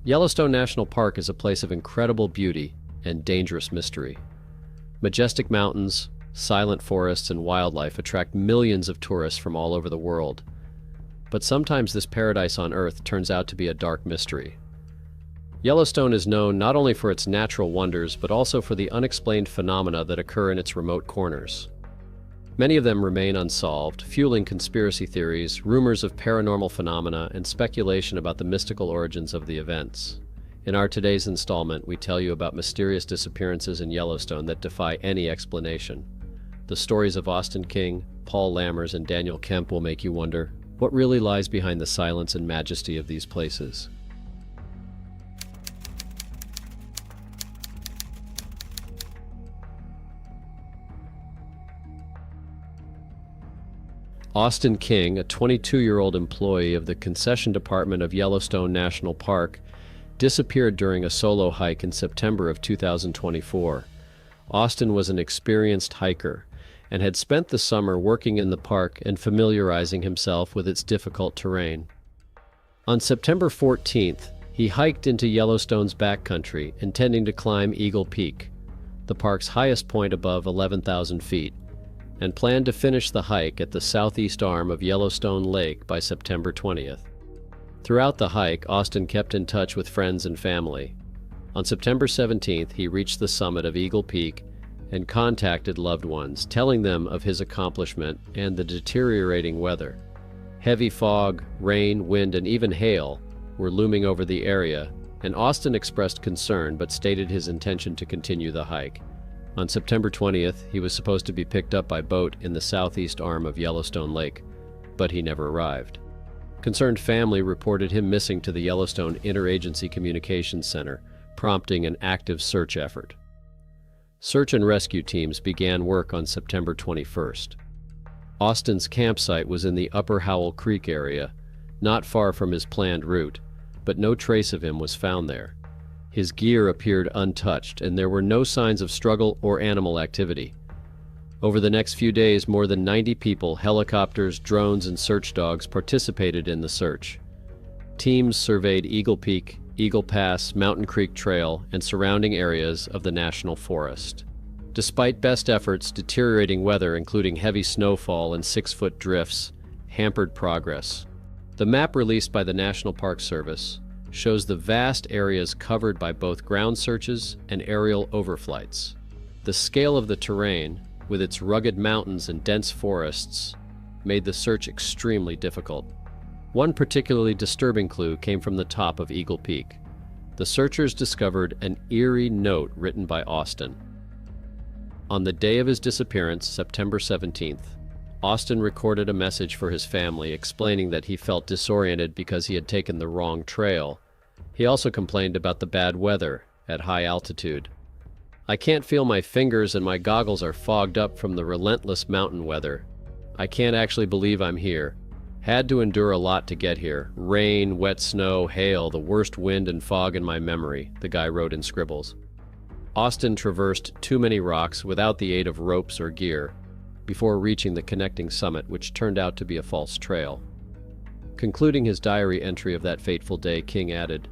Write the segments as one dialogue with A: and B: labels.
A: Yellowstone National Park is a place of incredible beauty and dangerous mystery. Majestic mountains, silent forests, and wildlife attract millions of tourists from all over the world. But sometimes this paradise on Earth turns out to be a dark mystery. Yellowstone is known not only for its natural wonders, but also for the unexplained phenomena that occur in its remote corners. Many of them remain unsolved, fueling conspiracy theories, rumors of paranormal phenomena, and speculation about the mystical origins of the events. In our today's installment, we tell you about mysterious disappearances in Yellowstone that defy any explanation. The stories of Austin King, Paul Lammers, and Daniel Kemp will make you wonder, what really lies behind the silence and majesty of these places? Austin King, a 22-year-old employee of the concession department of Yellowstone National Park, disappeared during a solo hike in September of 2024. Austin was an experienced hiker and had spent the summer working in the park and familiarizing himself with its difficult terrain. On September 14th, he hiked into Yellowstone's backcountry, intending to climb Eagle Peak, the park's highest point above 11,000 feet, and planned to finish the hike at the southeast arm of Yellowstone Lake by September 20th. Throughout the hike, Austin kept in touch with friends and family. On September 17th, he reached the summit of Eagle Peak and contacted loved ones, telling them of his accomplishment and the deteriorating weather. Heavy fog, rain, wind, and even hail were looming over the area, and Austin expressed concern but stated his intention to continue the hike. On September 20th, he was supposed to be picked up by boat in the southeast arm of Yellowstone Lake, but he never arrived. Concerned family reported him missing to the Yellowstone Interagency Communications Center, prompting an active search effort. Search and rescue teams began work on September 21st. Austin's campsite was in the Upper Howell Creek area, not far from his planned route, but no trace of him was found there. His gear appeared untouched, and there were no signs of struggle or animal activity. Over the next few days, more than 90 people, helicopters, drones, and search dogs participated in the search. Teams surveyed Eagle Peak, Eagle Pass, Mountain Creek Trail, and surrounding areas of the national forest. Despite best efforts, deteriorating weather, including heavy snowfall and 6-foot drifts, hampered progress. The map released by the National Park Service shows the vast areas covered by both ground searches and aerial overflights. The scale of the terrain, with its rugged mountains and dense forests, made the search extremely difficult. One particularly disturbing clue came from the top of Eagle Peak. The searchers discovered an eerie note written by Austin. On the day of his disappearance, September 17th, Austin recorded a message for his family explaining that he felt disoriented because he had taken the wrong trail. He also complained about the bad weather at high altitude. "I can't feel my fingers and my goggles are fogged up from the relentless mountain weather. I can't actually believe I'm here. Had to endure a lot to get here. Rain, wet snow, hail, the worst wind and fog in my memory," the guy wrote in scribbles. Austin traversed too many rocks without the aid of ropes or gear before reaching the connecting summit, which turned out to be a false trail. Concluding his diary entry of that fateful day, King added,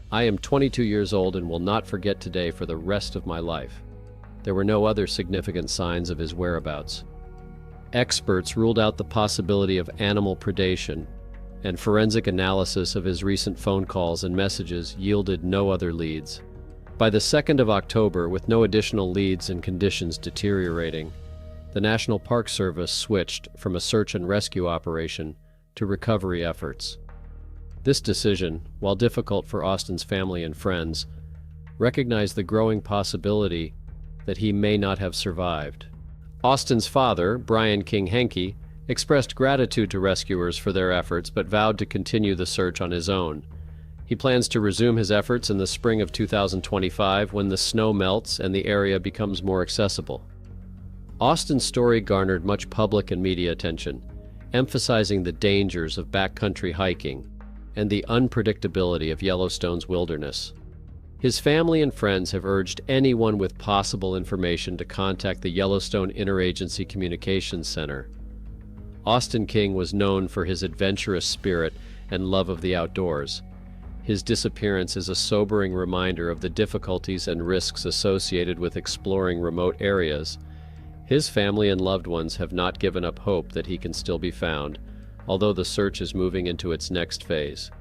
A: "I am 22 years old and will not forget today for the rest of my life." There were no other significant signs of his whereabouts. Experts ruled out the possibility of animal predation, and forensic analysis of his recent phone calls and messages yielded no other leads. By the 2nd of October, with no additional leads and conditions deteriorating, the National Park Service switched from a search and rescue operation to recovery efforts. This decision, while difficult for Austin's family and friends, recognized the growing possibility that he may not have survived. Austin's father, Brian King Henke, expressed gratitude to rescuers for their efforts but vowed to continue the search on his own. He plans to resume his efforts in the spring of 2025 when the snow melts and the area becomes more accessible. Austin's story garnered much public and media attention, emphasizing the dangers of backcountry hiking and the unpredictability of Yellowstone's wilderness. His family and friends have urged anyone with possible information to contact the Yellowstone Interagency Communications Center. Austin King was known for his adventurous spirit and love of the outdoors. His disappearance is a sobering reminder of the difficulties and risks associated with exploring remote areas. His family and loved ones have not given up hope that he can still be found, although the search is moving into its next phase.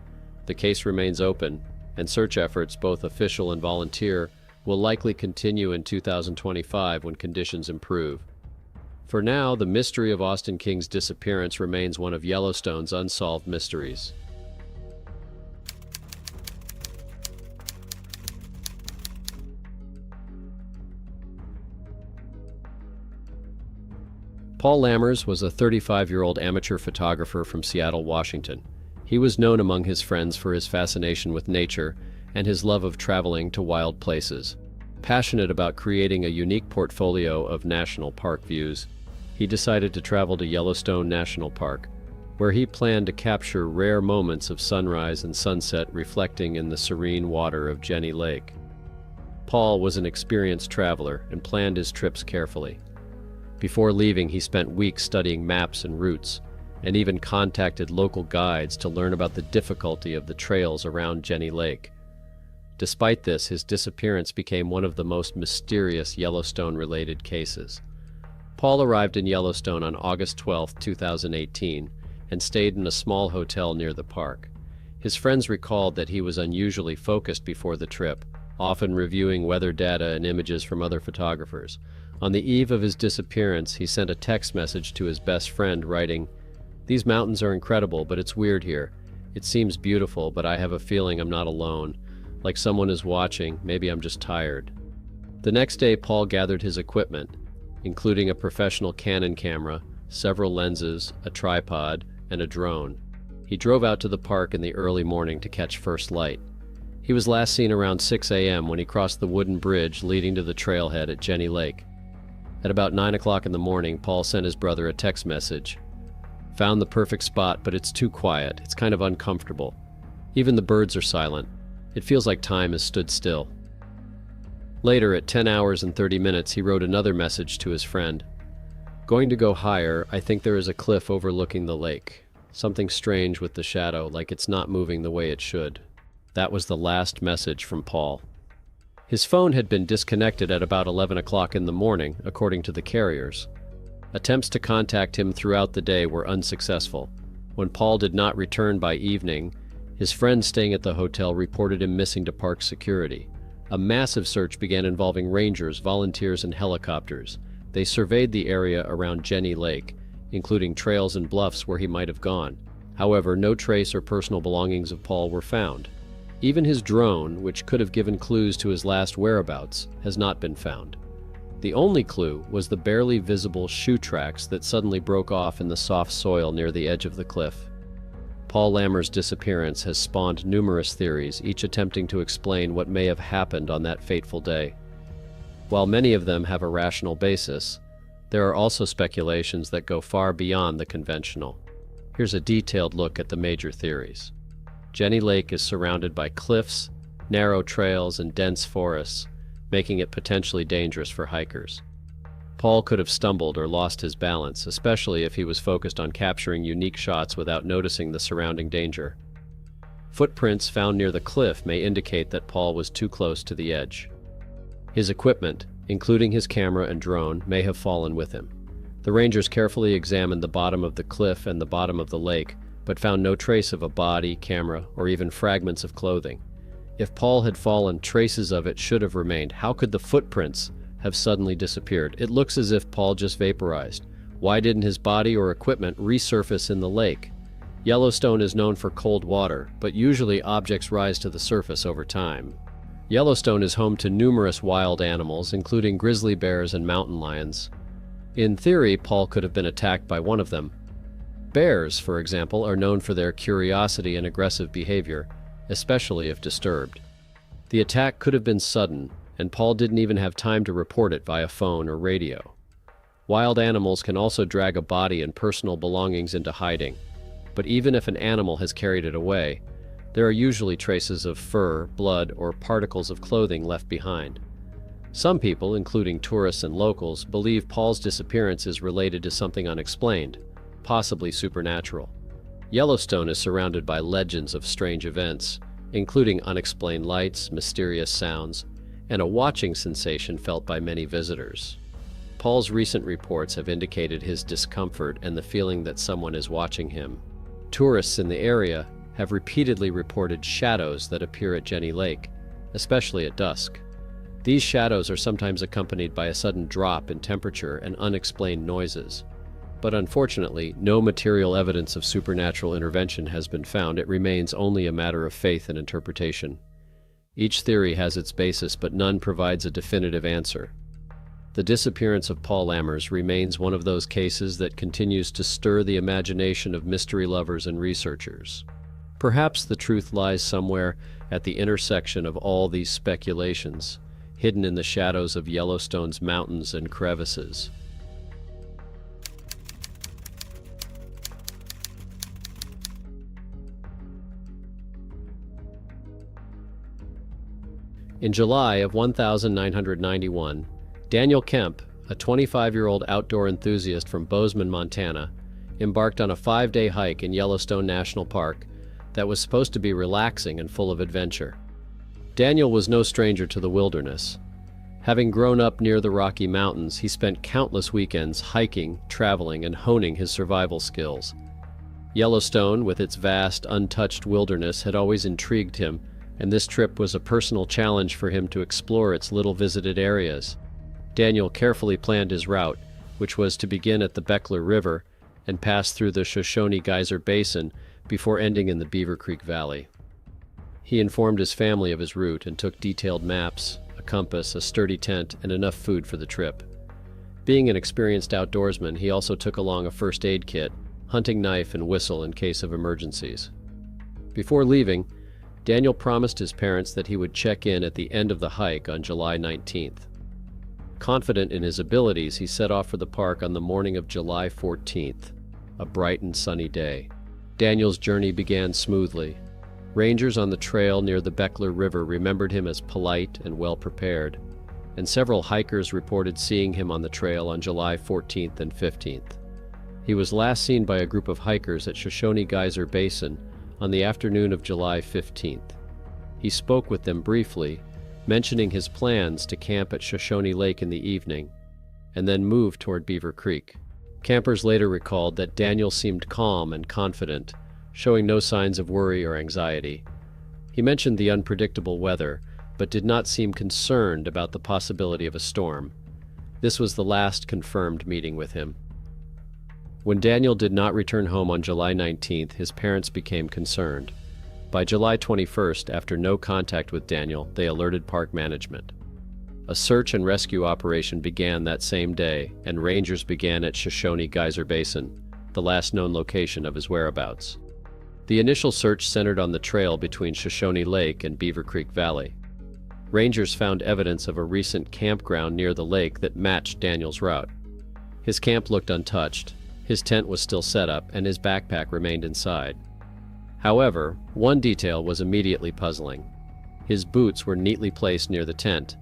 A: The case remains open, and search efforts, both official and volunteer, will likely continue in 2025 when conditions improve. For now, the mystery of Austin King's disappearance remains one of Yellowstone's unsolved mysteries. Paul Lammers was a 35-year-old amateur photographer from Seattle, Washington. He was known among his friends for his fascination with nature and his love of traveling to wild places. Passionate about creating a unique portfolio of national park views, he decided to travel to Yellowstone National Park, where he planned to capture rare moments of sunrise and sunset reflecting in the serene water of Jenny Lake. Paul was an experienced traveler and planned his trips carefully. Before leaving, he spent weeks studying maps and routes, and even contacted local guides to learn about the difficulty of the trails around Jenny Lake. Despite this, his disappearance became one of the most mysterious Yellowstone-related cases. Paul arrived in Yellowstone on August 12, 2018, and stayed in a small hotel near the park. His friends recalled that he was unusually focused before the trip, often reviewing weather data and images from other photographers. On the eve of his disappearance, he sent a text message to his best friend, writing, "These mountains are incredible, but it's weird here. It seems beautiful, but I have a feeling I'm not alone. Like someone is watching, maybe I'm just tired." The next day, Paul gathered his equipment, including a professional Canon camera, several lenses, a tripod, and a drone. He drove out to the park in the early morning to catch first light. He was last seen around 6 a.m. when he crossed the wooden bridge leading to the trailhead at Jenny Lake. At about 9 o'clock in the morning, Paul sent his brother a text message. "Found the perfect spot, but it's too quiet. It's kind of uncomfortable. Even the birds are silent. It feels like time has stood still." Later, at 10 hours and 30 minutes, he wrote another message to his friend. "Going to go higher. I think there is a cliff overlooking the lake. Something strange with the shadow, like it's not moving the way it should." That was the last message from Paul. His phone had been disconnected at about 11 o'clock in the morning, according to the carriers. Attempts to contact him throughout the day were unsuccessful. When Paul did not return by evening, his friends staying at the hotel reported him missing to park security. A massive search began involving rangers, volunteers, and helicopters. They surveyed the area around Jenny Lake, including trails and bluffs where he might have gone. However, no trace or personal belongings of Paul were found. Even his drone, which could have given clues to his last whereabouts, has not been found. The only clue was the barely visible shoe tracks that suddenly broke off in the soft soil near the edge of the cliff. Paul Lammers' disappearance has spawned numerous theories, each attempting to explain what may have happened on that fateful day. While many of them have a rational basis, there are also speculations that go far beyond the conventional. Here's a detailed look at the major theories. Jenny Lake is surrounded by cliffs, narrow trails, and dense forests, making it potentially dangerous for hikers. Paul could have stumbled or lost his balance, especially if he was focused on capturing unique shots without noticing the surrounding danger. Footprints found near the cliff may indicate that Paul was too close to the edge. His equipment, including his camera and drone, may have fallen with him. The rangers carefully examined the bottom of the cliff and the bottom of the lake, but found no trace of a body, camera, or even fragments of clothing. If Paul had fallen, traces of it should have remained. How could the footprints have suddenly disappeared? It looks as if Paul just vaporized. Why didn't his body or equipment resurface in the lake? Yellowstone is known for cold water, but usually objects rise to the surface over time. Yellowstone is home to numerous wild animals, including grizzly bears and mountain lions. In theory, Paul could have been attacked by one of them. Bears, for example, are known for their curiosity and aggressive behavior, especially if disturbed. The attack could have been sudden, and Paul didn't even have time to report it via phone or radio. Wild animals can also drag a body and personal belongings into hiding, but even if an animal has carried it away, there are usually traces of fur, blood, or particles of clothing left behind. Some people, including tourists and locals, believe Paul's disappearance is related to something unexplained, possibly supernatural. Yellowstone is surrounded by legends of strange events, including unexplained lights, mysterious sounds, and a watching sensation felt by many visitors. Paul's recent reports have indicated his discomfort and the feeling that someone is watching him. Tourists in the area have repeatedly reported shadows that appear at Jenny Lake, especially at dusk. These shadows are sometimes accompanied by a sudden drop in temperature and unexplained noises. But unfortunately, no material evidence of supernatural intervention has been found. It remains only a matter of faith and interpretation. Each theory has its basis, but none provides a definitive answer. The disappearance of Paul Lammers remains one of those cases that continues to stir the imagination of mystery lovers and researchers. Perhaps the truth lies somewhere at the intersection of all these speculations, hidden in the shadows of Yellowstone's mountains and crevices. In July of 1991, Daniel Kemp, a 25-year-old outdoor enthusiast from Bozeman, Montana, embarked on a 5-day hike in Yellowstone National Park that was supposed to be relaxing and full of adventure. Daniel was no stranger to the wilderness. Having grown up near the Rocky Mountains, he spent countless weekends hiking, traveling, and honing his survival skills. Yellowstone, with its vast, untouched wilderness, had always intrigued him, and this trip was a personal challenge for him to explore its little-visited areas. Daniel carefully planned his route, which was to begin at the Beckler River and pass through the Shoshone Geyser Basin before ending in the Beaver Creek Valley. He informed his family of his route and took detailed maps, a compass, a sturdy tent, and enough food for the trip. Being an experienced outdoorsman, he also took along a first aid kit, hunting knife, and whistle in case of emergencies. Before leaving, Daniel promised his parents that he would check in at the end of the hike on July 19th. Confident in his abilities, he set off for the park on the morning of July 14th, a bright and sunny day. Daniel's journey began smoothly. Rangers on the trail near the Beckler River remembered him as polite and well-prepared, and several hikers reported seeing him on the trail on July 14th and 15th. He was last seen by a group of hikers at Shoshone Geyser Basin on the afternoon of July 15th. He spoke with them briefly, mentioning his plans to camp at Shoshone Lake in the evening, and then move toward Beaver Creek. Campers later recalled that Daniel seemed calm and confident, showing no signs of worry or anxiety. He mentioned the unpredictable weather, but did not seem concerned about the possibility of a storm. This was the last confirmed meeting with him. When Daniel did not return home on July 19th, his parents became concerned. By July 21st, after no contact with Daniel, they alerted park management. A search and rescue operation began that same day, and rangers began at Shoshone Geyser Basin, the last known location of his whereabouts. The initial search centered on the trail between Shoshone Lake and Beaver Creek Valley. Rangers found evidence of a recent campground near the lake that matched Daniel's route. His camp looked untouched. His tent was still set up, and his backpack remained inside. However, one detail was immediately puzzling. His boots were neatly placed near the tent,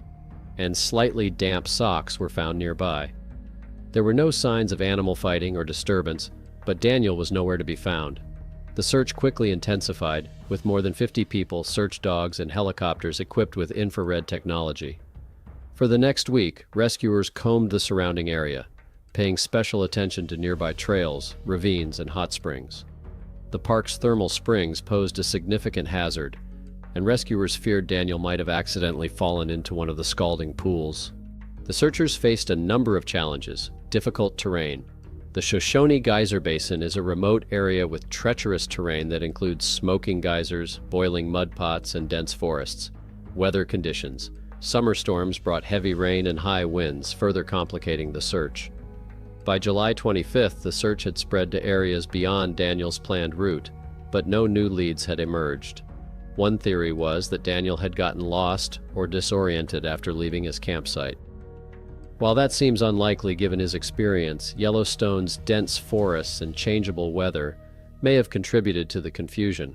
A: and slightly damp socks were found nearby. There were no signs of animal fighting or disturbance, but Daniel was nowhere to be found. The search quickly intensified, with more than 50 people, search dogs, and helicopters equipped with infrared technology. For the next week, rescuers combed the surrounding area, paying special attention to nearby trails, ravines, and hot springs. The park's thermal springs posed a significant hazard, and rescuers feared Daniel might have accidentally fallen into one of the scalding pools. The searchers faced a number of challenges: difficult terrain. The Shoshone Geyser Basin is a remote area with treacherous terrain that includes smoking geysers, boiling mud pots, and dense forests. Weather conditions. Summer storms brought heavy rain and high winds, further complicating the search. By July 25th, the search had spread to areas beyond Daniel's planned route, but no new leads had emerged. One theory was that Daniel had gotten lost or disoriented after leaving his campsite. While that seems unlikely given his experience, Yellowstone's dense forests and changeable weather may have contributed to the confusion.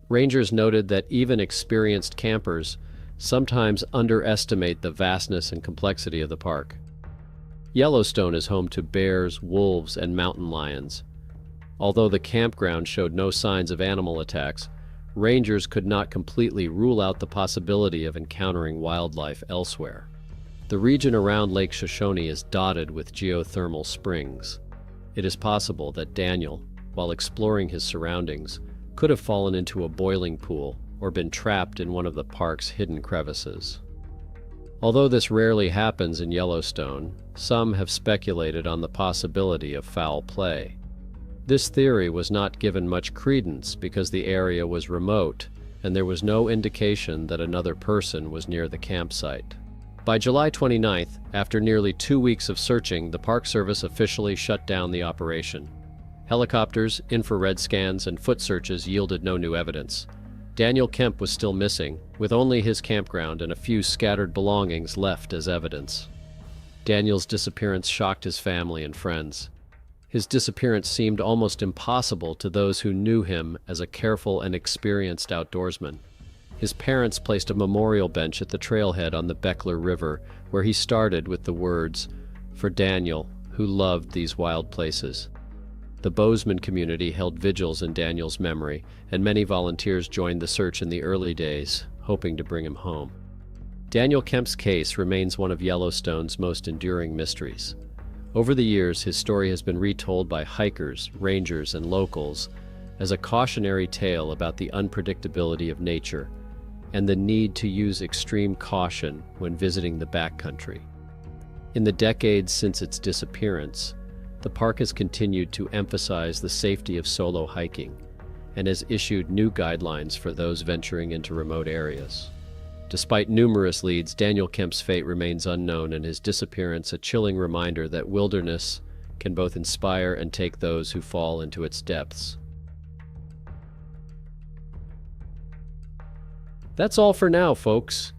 A: Rangers noted that even experienced campers sometimes underestimate the vastness and complexity of the park. Yellowstone is home to bears, wolves, and mountain lions. Although the campground showed no signs of animal attacks, rangers could not completely rule out the possibility of encountering wildlife elsewhere. The region around Lake Shoshone is dotted with geothermal springs. It is possible that Daniel, while exploring his surroundings, could have fallen into a boiling pool or been trapped in one of the park's hidden crevices. Although this rarely happens in Yellowstone, some have speculated on the possibility of foul play. This theory was not given much credence because the area was remote and there was no indication that another person was near the campsite. By July 29th, after nearly 2 weeks of searching, the Park Service officially shut down the operation. Helicopters, infrared scans, and foot searches yielded no new evidence. Daniel Kemp was still missing, with only his campground and a few scattered belongings left as evidence. Daniel's disappearance shocked his family and friends. His disappearance seemed almost impossible to those who knew him as a careful and experienced outdoorsman. His parents placed a memorial bench at the trailhead on the Beckler River, where he started with the words, "For Daniel, who loved these wild places." The Bozeman community held vigils in Daniel's memory, and many volunteers joined the search in the early days, hoping to bring him home. Daniel Kemp's case remains one of Yellowstone's most enduring mysteries. Over the years, his story has been retold by hikers, rangers, and locals as a cautionary tale about the unpredictability of nature and the need to use extreme caution when visiting the backcountry. In the decades since its disappearance, the park has continued to emphasize the safety of solo hiking and has issued new guidelines for those venturing into remote areas. Despite numerous leads, Daniel Kemp's fate remains unknown, and his disappearance a chilling reminder that wilderness can both inspire and take those who fall into its depths. That's all for now, folks.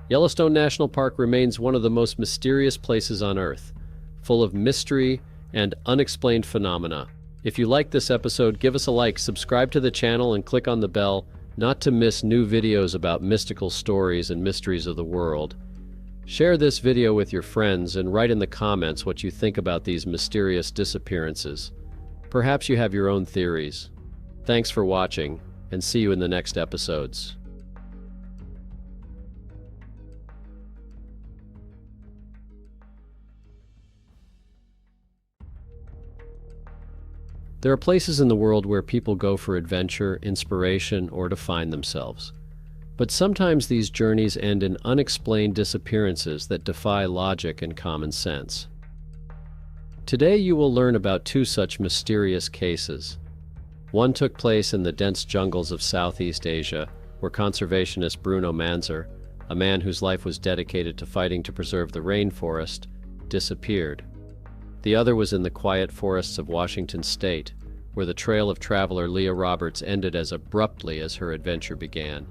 A: Yellowstone National Park remains one of the most mysterious places on Earth, full of mystery and unexplained phenomena. If you like this episode, give us a like, subscribe to the channel, and click on the bell not to miss new videos about mystical stories and mysteries of the world. Share this video with your friends and write in the comments what you think about these mysterious disappearances. Perhaps you have your own theories. Thanks for watching, and see you in the next episodes. There are places in the world where people go for adventure, inspiration, or to find themselves. But sometimes these journeys end in unexplained disappearances that defy logic and common sense. Today you will learn about two such mysterious cases. One took place in the dense jungles of Southeast Asia, where conservationist Bruno Manser, a man whose life was dedicated to fighting to preserve the rainforest, disappeared. The other was in the quiet forests of Washington State, where the trail of traveler Leah Roberts ended as abruptly as her adventure began.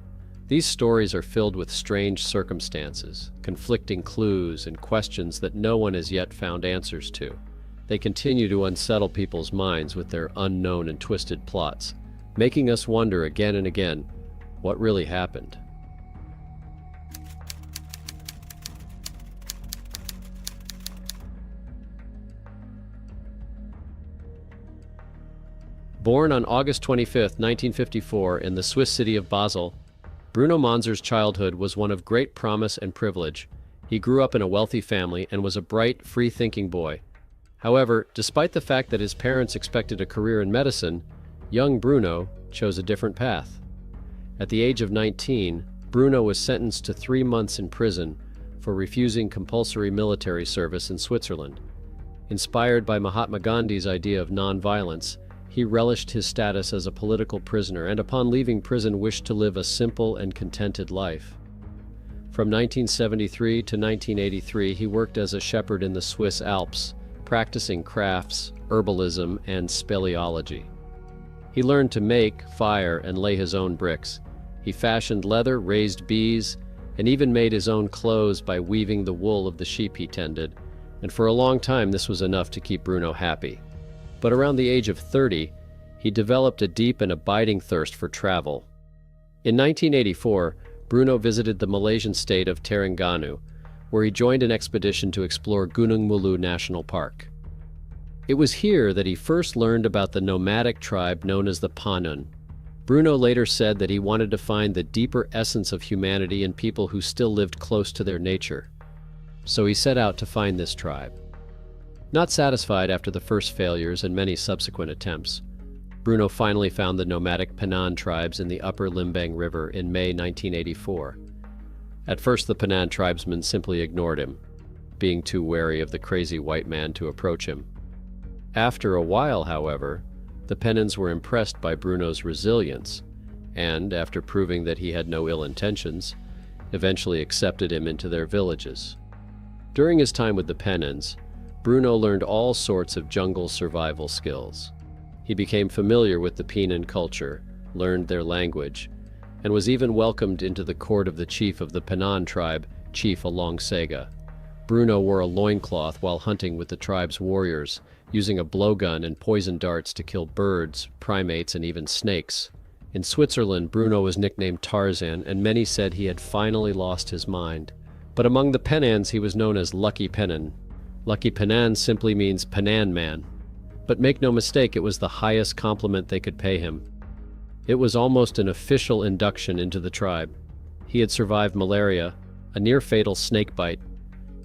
A: These stories are filled with strange circumstances, conflicting clues, and questions that no one has yet found answers to. They continue to unsettle people's minds with their unknown and twisted plots, making us wonder again and again, what really happened? Born on August 25, 1954, in the Swiss city of Basel, Bruno Manser's childhood was one of great promise and privilege. He grew up in a wealthy family and was a bright, free-thinking boy. However, despite the fact that his parents expected a career in medicine, young Bruno chose a different path. At the age of 19, Bruno was sentenced to 3 months in prison for refusing compulsory military service in Switzerland. Inspired by Mahatma Gandhi's idea of nonviolence, he relished his status as a political prisoner and upon leaving prison wished to live a simple and contented life. From 1973 to 1983, he worked as a shepherd in the Swiss Alps, practicing crafts, herbalism, and speleology. He learned to make, fire, and lay his own bricks. He fashioned leather, raised bees, and even made his own clothes by weaving the wool of the sheep he tended, and for a long time this was enough to keep Bruno happy. But around the age of 30, he developed a deep and abiding thirst for travel. In 1984, Bruno visited the Malaysian state of Terengganu, where he joined an expedition to explore Gunung Mulu National Park. It was here that he first learned about the nomadic tribe known as the Panun. Bruno later said that he wanted to find the deeper essence of humanity in people who still lived close to their nature. So he set out to find this tribe. Not satisfied after the first failures and many subsequent attempts, Bruno finally found the nomadic Panan tribes in the upper Limbang River in May 1984. At first, the Panan tribesmen simply ignored him, being too wary of the crazy white man to approach him. After a while, however, the Panans were impressed by Bruno's resilience and, after proving that he had no ill intentions, eventually accepted him into their villages. During his time with the Panans, Bruno learned all sorts of jungle survival skills. He became familiar with the Panan culture, learned their language, and was even welcomed into the court of the chief of the Panan tribe, Chief Alongsega. Bruno wore a loincloth while hunting with the tribe's warriors, using a blowgun and poison darts to kill birds, primates, and even snakes. In Switzerland, Bruno was nicknamed Tarzan, and many said he had finally lost his mind. But among the Panans, he was known as Lucky Panan. Lucky Panan simply means Panan man. But make no mistake, it was the highest compliment they could pay him. It was almost an official induction into the tribe. He had survived malaria, a near-fatal snake bite,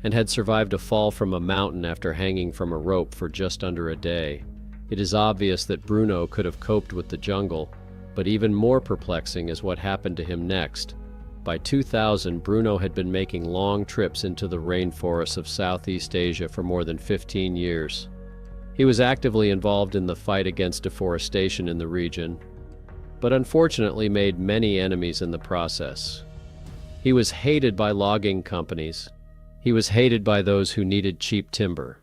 A: and had survived a fall from a mountain after hanging from a rope for just under a day. It is obvious that Bruno could have coped with the jungle, but even more perplexing is what happened to him next. By 2000, Bruno had been making long trips into the rainforests of Southeast Asia for more than 15 years. He was actively involved in the fight against deforestation in the region, but unfortunately made many enemies in the process. He was hated by logging companies. He was hated by those who needed cheap timber.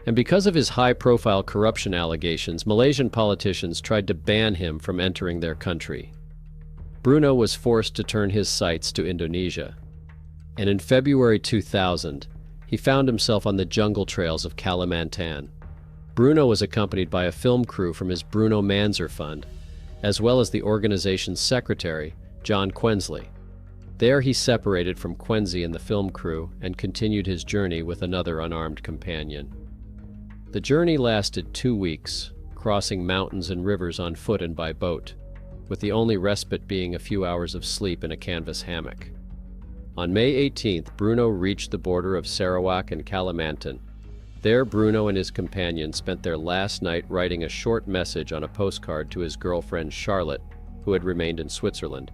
A: And because of his high-profile corruption allegations, Malaysian politicians tried to ban him from entering their country. Bruno was forced to turn his sights to Indonesia. And in February 2000, he found himself on the jungle trails of Kalimantan. Bruno was accompanied by a film crew from his Bruno Manser Fund, as well as the organization's secretary, John Quensley. There he separated from Quenzi and the film crew and continued his journey with another unarmed companion. The journey lasted 2 weeks, crossing mountains and rivers on foot and by boat, with the only respite being a few hours of sleep in a canvas hammock. On May 18th, Bruno reached the border of Sarawak and Kalimantan. There, Bruno and his companion spent their last night writing a short message on a postcard to his girlfriend Charlotte, who had remained in Switzerland.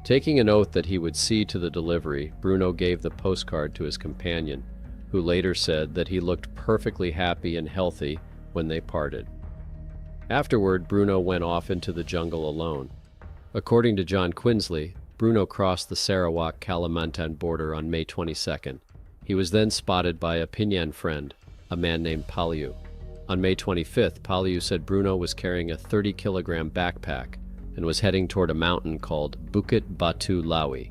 A: Taking an oath that he would see to the delivery, Bruno gave the postcard to his companion, who later said that he looked perfectly happy and healthy when they parted. Afterward, Bruno went off into the jungle alone. According to John Quinsley, Bruno crossed the Sarawak-Kalimantan border on May 22nd. He was then spotted by a Pinyan friend, a man named Palyu. On May 25th, Palyu said Bruno was carrying a 30-kilogram backpack and was heading toward a mountain called Bukit Batu Lawi.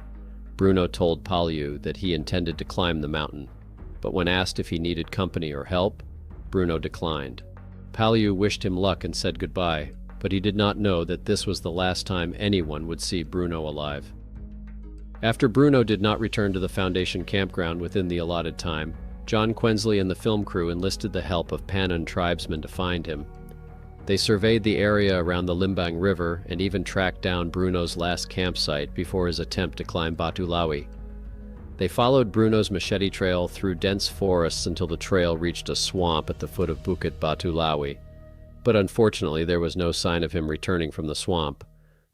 A: Bruno told Palyu that he intended to climb the mountain, but when asked if he needed company or help, Bruno declined. Palyu wished him luck and said goodbye, but he did not know that this was the last time anyone would see Bruno alive. After Bruno did not return to the Foundation campground within the allotted time, John Quensley and the film crew enlisted the help of Panan tribesmen to find him. They surveyed the area around the Limbang River and even tracked down Bruno's last campsite before his attempt to climb Batu Lawi. They followed Bruno's machete trail through dense forests until the trail reached a swamp at the foot of Bukit Batu Lawi. But unfortunately, there was no sign of him returning from the swamp,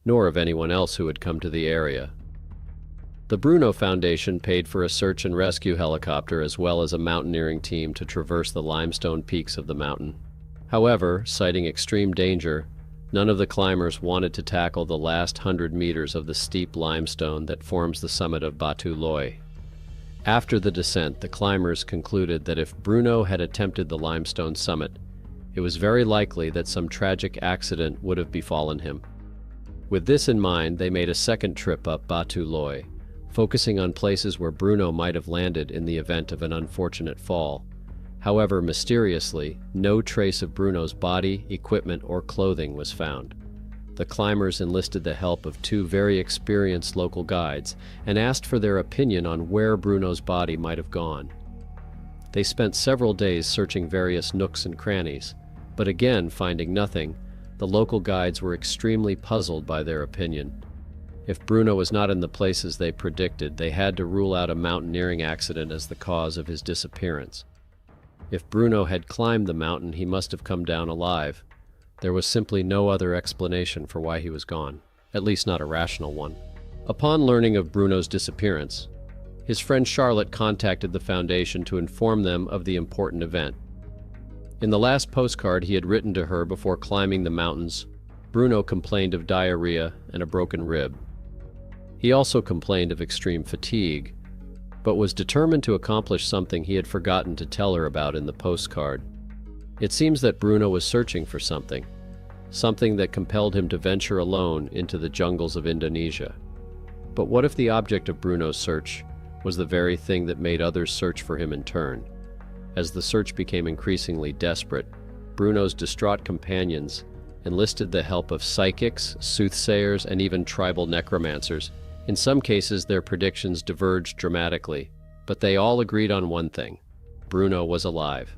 A: nor of anyone else who had come to the area. The Bruno Foundation paid for a search and rescue helicopter as well as a mountaineering team to traverse the limestone peaks of the mountain. However, citing extreme danger, none of the climbers wanted to tackle the last 100 meters of the steep limestone that forms the summit of Batu Loi. After the descent, the climbers concluded that if Bruno had attempted the limestone summit, it was very likely that some tragic accident would have befallen him. With this in mind, they made a second trip up Batu Loi, focusing on places where Bruno might have landed in the event of an unfortunate fall. However, mysteriously, no trace of Bruno's body, equipment, or clothing was found. The climbers enlisted the help of 2 very experienced local guides and asked for their opinion on where Bruno's body might have gone. They spent several days searching various nooks and crannies, but again finding nothing, The local guides were extremely puzzled by their opinion. If Bruno was not in the places they predicted, they had to rule out a mountaineering accident as the cause of his disappearance. If Bruno had climbed the mountain, he must have come down alive. There was simply no other explanation for why he was gone, at least not a rational one. Upon learning of Bruno's disappearance, his friend Charlotte contacted the foundation to inform them of the important event. In the last postcard he had written to her before climbing the mountains, Bruno complained of diarrhea and a broken rib. He also complained of extreme fatigue, but was determined to accomplish something he had forgotten to tell her about in the postcard. It seems that Bruno was searching for something that compelled him to venture alone into the jungles of Indonesia. But what if the object of Bruno's search was the very thing that made others search for him in turn? As the search became increasingly desperate, Bruno's distraught companions enlisted the help of psychics, soothsayers, and even tribal necromancers. In some cases, their predictions diverged dramatically, but they all agreed on one thing: Bruno was alive.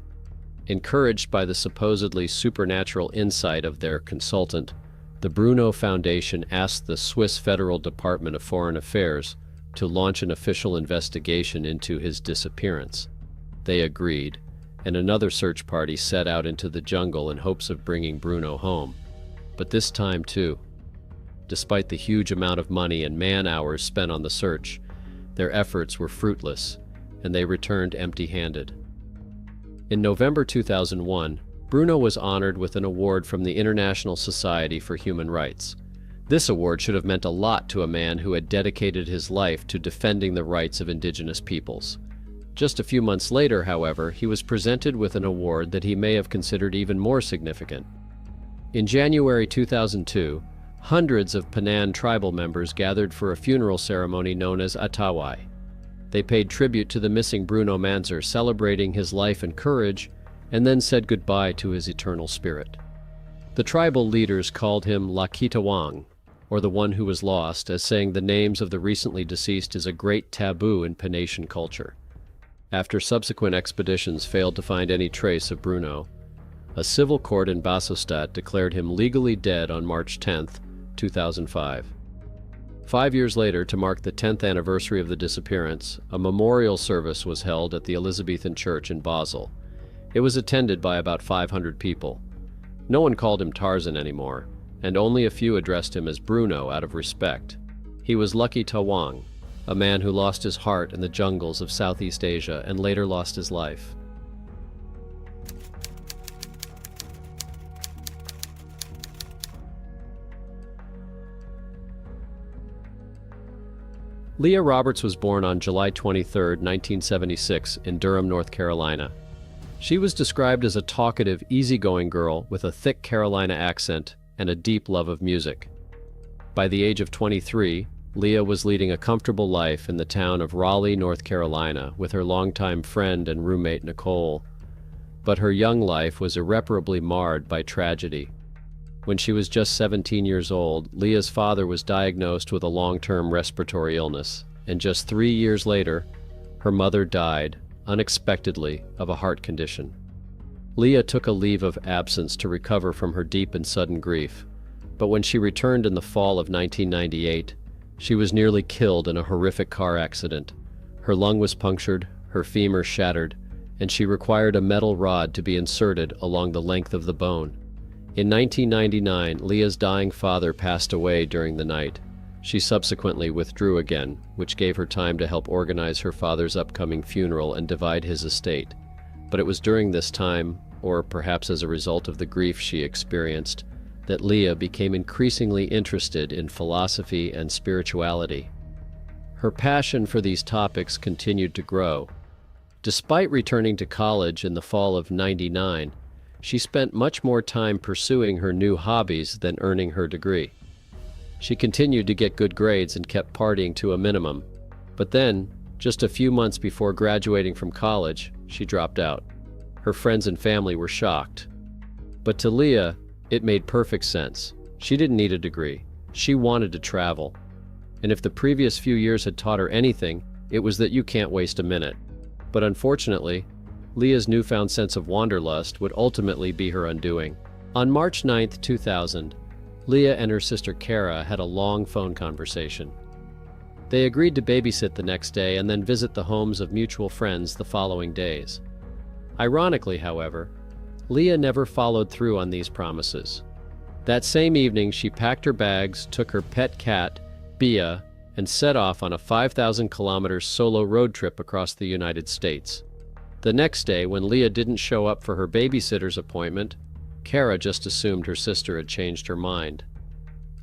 A: Encouraged by the supposedly supernatural insight of their consultant, the Bruno Foundation asked the Swiss Federal Department of Foreign Affairs to launch an official investigation into his disappearance. They agreed, and another search party set out into the jungle in hopes of bringing Bruno home. But this time, too, despite the huge amount of money and man-hours spent on the search, their efforts were fruitless, and they returned empty-handed. In November 2001, Bruno was honored with an award from the International Society for Human Rights. This award should have meant a lot to a man who had dedicated his life to defending the rights of indigenous peoples. Just a few months later, however, he was presented with an award that he may have considered even more significant. In January 2002, hundreds of Panan tribal members gathered for a funeral ceremony known as Atawai. They paid tribute to the missing Bruno Manser, celebrating his life and courage, and then said goodbye to his eternal spirit. The tribal leaders called him Lakitawang, or the one who was lost, as saying the names of the recently deceased is a great taboo in Panasian culture. After subsequent expeditions failed to find any trace of Bruno, a civil court in Basostat declared him legally dead on March 10, 2005. 5 years later, to mark the 10th anniversary of the disappearance, a memorial service was held at the Elizabethan Church in Basel. It was attended by about 500 people. No one called him Tarzan anymore, and only a few addressed him as Bruno out of respect. He was Lucky Tawang, a man who lost his heart in the jungles of Southeast Asia and later lost his life. Leah Roberts was born on July 23, 1976, in Durham, North Carolina. She was described as a talkative, easygoing girl with a thick Carolina accent and a deep love of music. By the age of 23, Leah was leading a comfortable life in the town of Raleigh, North Carolina, with her longtime friend and roommate Nicole. But her young life was irreparably marred by tragedy. When she was just 17 years old, Leah's father was diagnosed with a long-term respiratory illness, and just 3 years later, her mother died, unexpectedly, of a heart condition. Leah took a leave of absence to recover from her deep and sudden grief, but when she returned in the fall of 1998, she was nearly killed in a horrific car accident. Her lung was punctured, her femur shattered, and she required a metal rod to be inserted along the length of the bone. In 1999, Leah's dying father passed away during the night. She subsequently withdrew again, which gave her time to help organize her father's upcoming funeral and divide his estate. But it was during this time, or perhaps as a result of the grief she experienced, that Leah became increasingly interested in philosophy and spirituality. Her passion for these topics continued to grow. Despite returning to college in the fall of '99, she spent much more time pursuing her new hobbies than earning her degree. She continued to get good grades and kept partying to a minimum. But then, just a few months before graduating from college, she dropped out. Her friends and family were shocked. But to Leah, it made perfect sense. She didn't need a degree. She wanted to travel. And if the previous few years had taught her anything, it was that you can't waste a minute. But unfortunately, Leah's newfound sense of wanderlust would ultimately be her undoing. On March 9, 2000, Leah and her sister Kara had a long phone conversation. They agreed to babysit the next day and then visit the homes of mutual friends the following days. Ironically, however, Leah never followed through on these promises. That same evening, she packed her bags, took her pet cat, Bia, and set off on a 5,000-kilometer solo road trip across the United States. The next day, when Leah didn't show up for her babysitter's appointment, Kara just assumed her sister had changed her mind.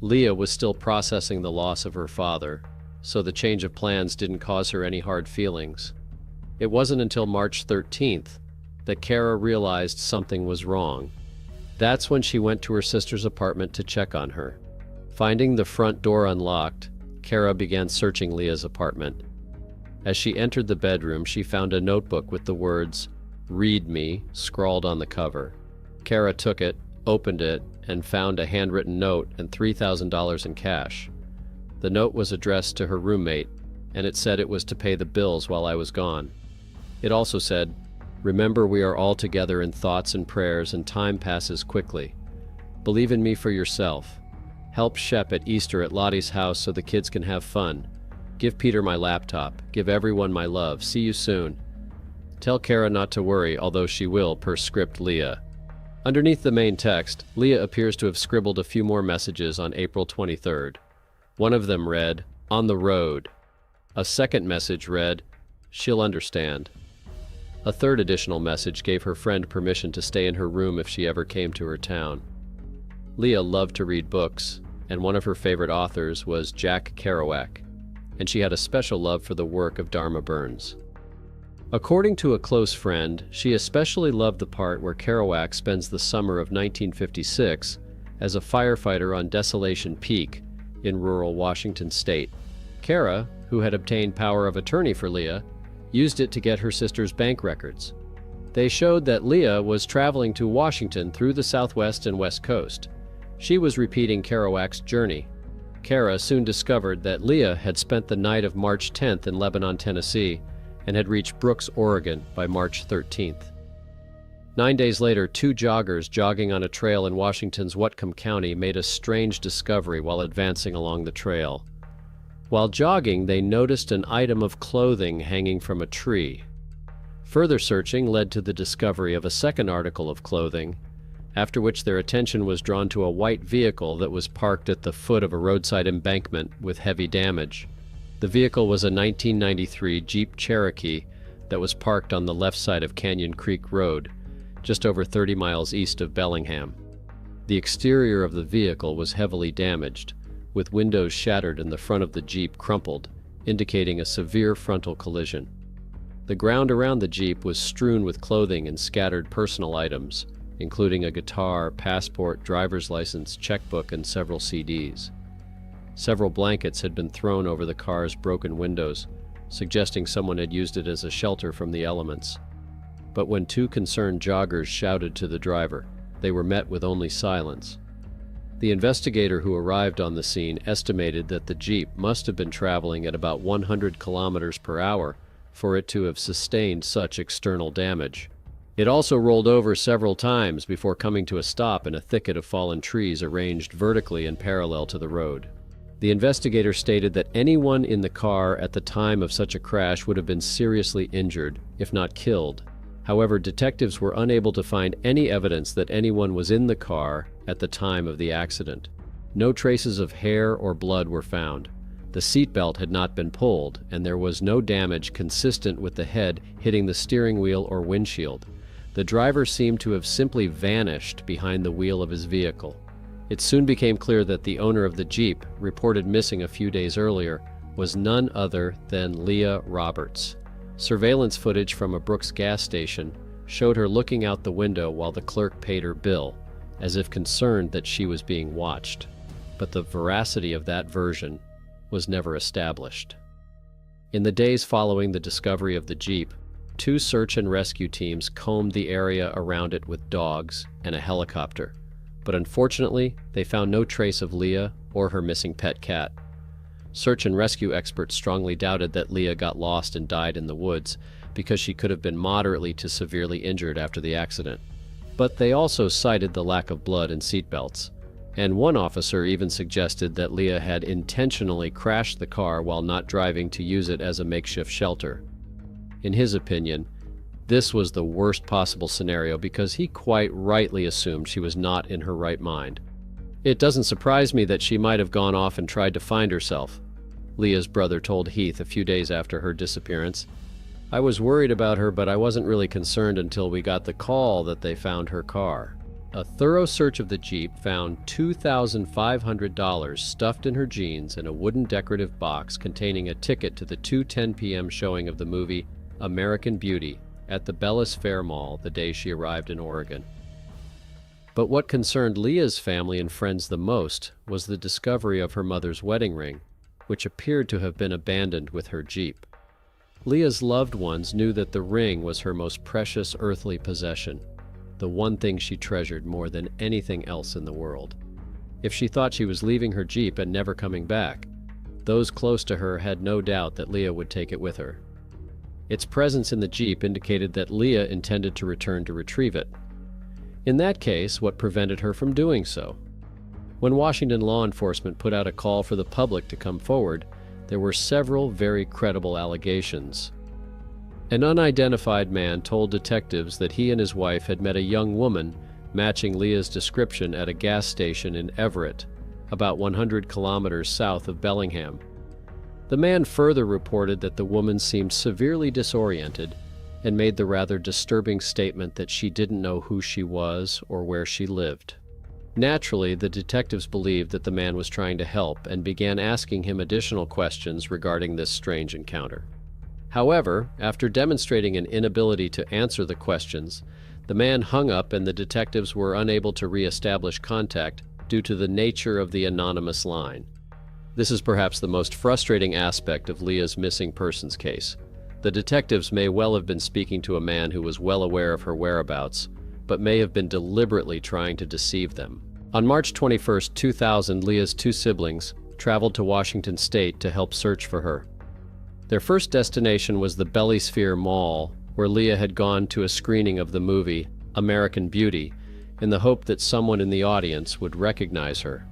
A: Leah was still processing the loss of her father, so the change of plans didn't cause her any hard feelings. It wasn't until March 13th that Kara realized something was wrong. That's when she went to her sister's apartment to check on her. Finding the front door unlocked, Kara began searching Leah's apartment. As she entered the bedroom, she found a notebook with the words, "Read me," scrawled on the cover. Kara took it, opened it, and found a handwritten note and $3,000 in cash. The note was addressed to her roommate, and it said it was to pay the bills while I was gone. It also said, "Remember, we are all together in thoughts and prayers, and time passes quickly. Believe in me for yourself. Help Shep at Easter at Lottie's house so the kids can have fun. Give Peter my laptop. Give everyone my love. See you soon. Tell Kara not to worry, although she will, per script Leah." Underneath the main text, Leah appears to have scribbled a few more messages on April 23rd. One of them read, "On the road." A second message read, "She'll understand." A third additional message gave her friend permission to stay in her room if she ever came to her town. Leah loved to read books, and one of her favorite authors was Jack Kerouac, and she had a special love for the work of Dharma Burns. According to a close friend, she especially loved the part where Kerouac spends the summer of 1956 as a firefighter on Desolation Peak in rural Washington state. Kara, who had obtained power of attorney for Leah, used it to get her sister's bank records. They showed that Leah was traveling to Washington through the Southwest and West Coast. She was repeating Kerouac's journey. Kara soon discovered that Leah had spent the night of March 10th in Lebanon, Tennessee, and had reached Brooks, Oregon by March 13th. 9 days later, two joggers jogging on a trail in Washington's Whatcom County made a strange discovery while advancing along the trail. While jogging, they noticed an item of clothing hanging from a tree. Further searching led to the discovery of a second article of clothing, after which their attention was drawn to a white vehicle that was parked at the foot of a roadside embankment with heavy damage. The vehicle was a 1993 Jeep Cherokee that was parked on the left side of Canyon Creek Road, just over 30 miles east of Bellingham. The exterior of the vehicle was heavily damaged, with windows shattered and the front of the Jeep crumpled, indicating a severe frontal collision. The ground around the Jeep was strewn with clothing and scattered personal items, including a guitar, passport, driver's license, checkbook, and several CDs. Several blankets had been thrown over the car's broken windows, suggesting someone had used it as a shelter from the elements. But when two concerned joggers shouted to the driver, they were met with only silence. The investigator who arrived on the scene estimated that the Jeep must have been traveling at about 100 kilometers per hour for it to have sustained such external damage. It also rolled over several times before coming to a stop in a thicket of fallen trees arranged vertically and parallel to the road. The investigator stated that anyone in the car at the time of such a crash would have been seriously injured, if not killed. However, detectives were unable to find any evidence that anyone was in the car at the time of the accident. No traces of hair or blood were found. The seatbelt had not been pulled, and there was no damage consistent with the head hitting the steering wheel or windshield. The driver seemed to have simply vanished behind the wheel of his vehicle. It soon became clear that the owner of the Jeep, reported missing a few days earlier, was none other than Leah Roberts. Surveillance footage from a Brooks gas station showed her looking out the window while the clerk paid her bill, as if concerned that she was being watched. But the veracity of that version was never established. In the days following the discovery of the Jeep, two search and rescue teams combed the area around it with dogs and a helicopter. But unfortunately, they found no trace of Leah or her missing pet cat. Search and rescue experts strongly doubted that Leah got lost and died in the woods because she could have been moderately to severely injured after the accident. But they also cited the lack of blood in seatbelts, and one officer even suggested that Leah had intentionally crashed the car while not driving to use it as a makeshift shelter. In his opinion, this was the worst possible scenario because he quite rightly assumed she was not in her right mind. "It doesn't surprise me that she might have gone off and tried to find herself," Leah's brother told Heath a few days after her disappearance. "I was worried about her, but I wasn't really concerned until we got the call that they found her car." A thorough search of the Jeep found $2,500 stuffed in her jeans and a wooden decorative box containing a ticket to the 2:10 p.m. showing of the movie American Beauty at the Bellis Fair Mall the day she arrived in Oregon. But what concerned Leah's family and friends the most was the discovery of her mother's wedding ring, which appeared to have been abandoned with her Jeep. Leah's loved ones knew that the ring was her most precious earthly possession, the one thing she treasured more than anything else in the world. If she thought she was leaving her Jeep and never coming back, those close to her had no doubt that Leah would take it with her. Its presence in the Jeep indicated that Leah intended to return to retrieve it. In that case, what prevented her from doing so? When Washington law enforcement put out a call for the public to come forward, there were several very credible allegations. An unidentified man told detectives that he and his wife had met a young woman matching Leah's description at a gas station in Everett, about 100 kilometers south of Bellingham. The man further reported that the woman seemed severely disoriented and made the rather disturbing statement that she didn't know who she was or where she lived. Naturally, the detectives believed that the man was trying to help and began asking him additional questions regarding this strange encounter. However, after demonstrating an inability to answer the questions, the man hung up and the detectives were unable to re-establish contact due to the nature of the anonymous line. This is perhaps the most frustrating aspect of Leah's missing persons case. The detectives may well have been speaking to a man who was well aware of her whereabouts, but may have been deliberately trying to deceive them. On March 21, 2000, Leah's two siblings traveled to Washington State to help search for her. Their first destination was the Bellis Fair Mall, where Leah had gone to a screening of the movie American Beauty in the hope that someone in the audience would recognize her.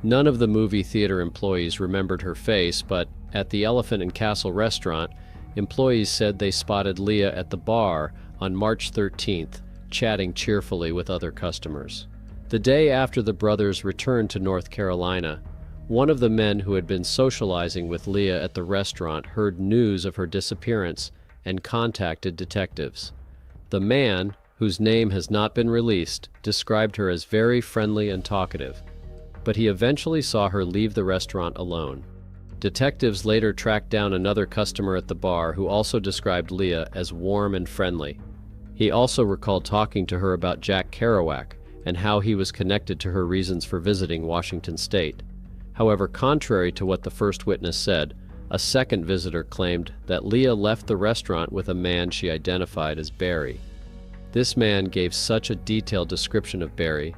A: None of the movie theater employees remembered her face, but at the Elephant and Castle restaurant, employees said they spotted Leah at the bar on March 13th, chatting cheerfully with other customers. The day after the brothers returned to North Carolina, one of the men who had been socializing with Leah at the restaurant heard news of her disappearance and contacted detectives. The man, whose name has not been released, described her as very friendly and talkative, but he eventually saw her leave the restaurant alone. Detectives later tracked down another customer at the bar who also described Leah as warm and friendly. He also recalled talking to her about Jack Kerouac and how he was connected to her reasons for visiting Washington State. However, contrary to what the first witness said, a second visitor claimed that Leah left the restaurant with a man she identified as Barry. This man gave such a detailed description of Barry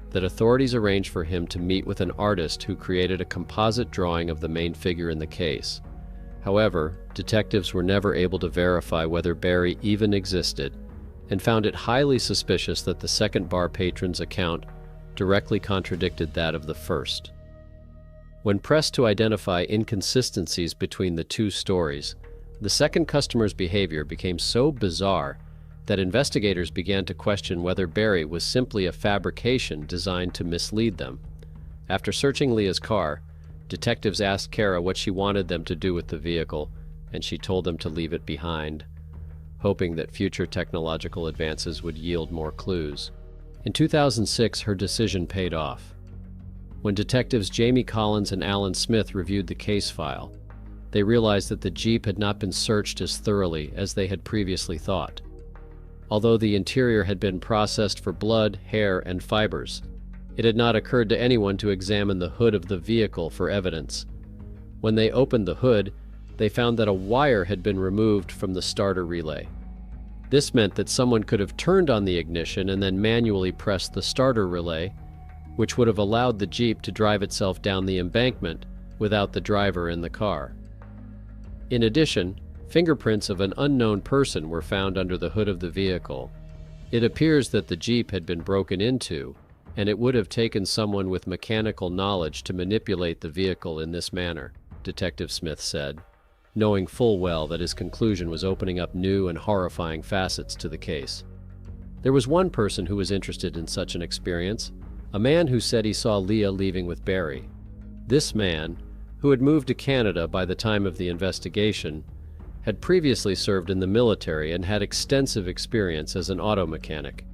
A: that authorities arranged for him to meet with an artist who created a composite drawing of the main figure in the case. However, detectives were never able to verify whether Barry even existed, and found it highly suspicious that the second bar patron's account directly contradicted that of the first. When pressed to identify inconsistencies between the two stories, the second customer's behavior became so bizarre that investigators began to question whether Barry was simply a fabrication designed to mislead them. After searching Leah's car, detectives asked Kara what she wanted them to do with the vehicle, and she told them to leave it behind, hoping that future technological advances would yield more clues. In 2006, her decision paid off. When detectives Jamie Collins and Alan Smith reviewed the case file, they realized that the Jeep had not been searched as thoroughly as they had previously thought. Although the interior had been processed for blood, hair, and fibers, it had not occurred to anyone to examine the hood of the vehicle for evidence. When they opened the hood, they found that a wire had been removed from the starter relay. This meant that someone could have turned on the ignition and then manually pressed the starter relay, which would have allowed the Jeep to drive itself down the embankment without the driver in the car. In addition, fingerprints of an unknown person were found under the hood of the vehicle. It appears that the Jeep had been broken into, and it would have taken someone with mechanical knowledge to manipulate the vehicle in this manner, Detective Smith said, knowing full well that his conclusion was opening up new and horrifying facets to the case. There was one person who was interested in such an experience, a man who said he saw Leah leaving with Barry. This man, who had moved to Canada by the time of the investigation, had previously served in the military and had extensive experience as an auto mechanic.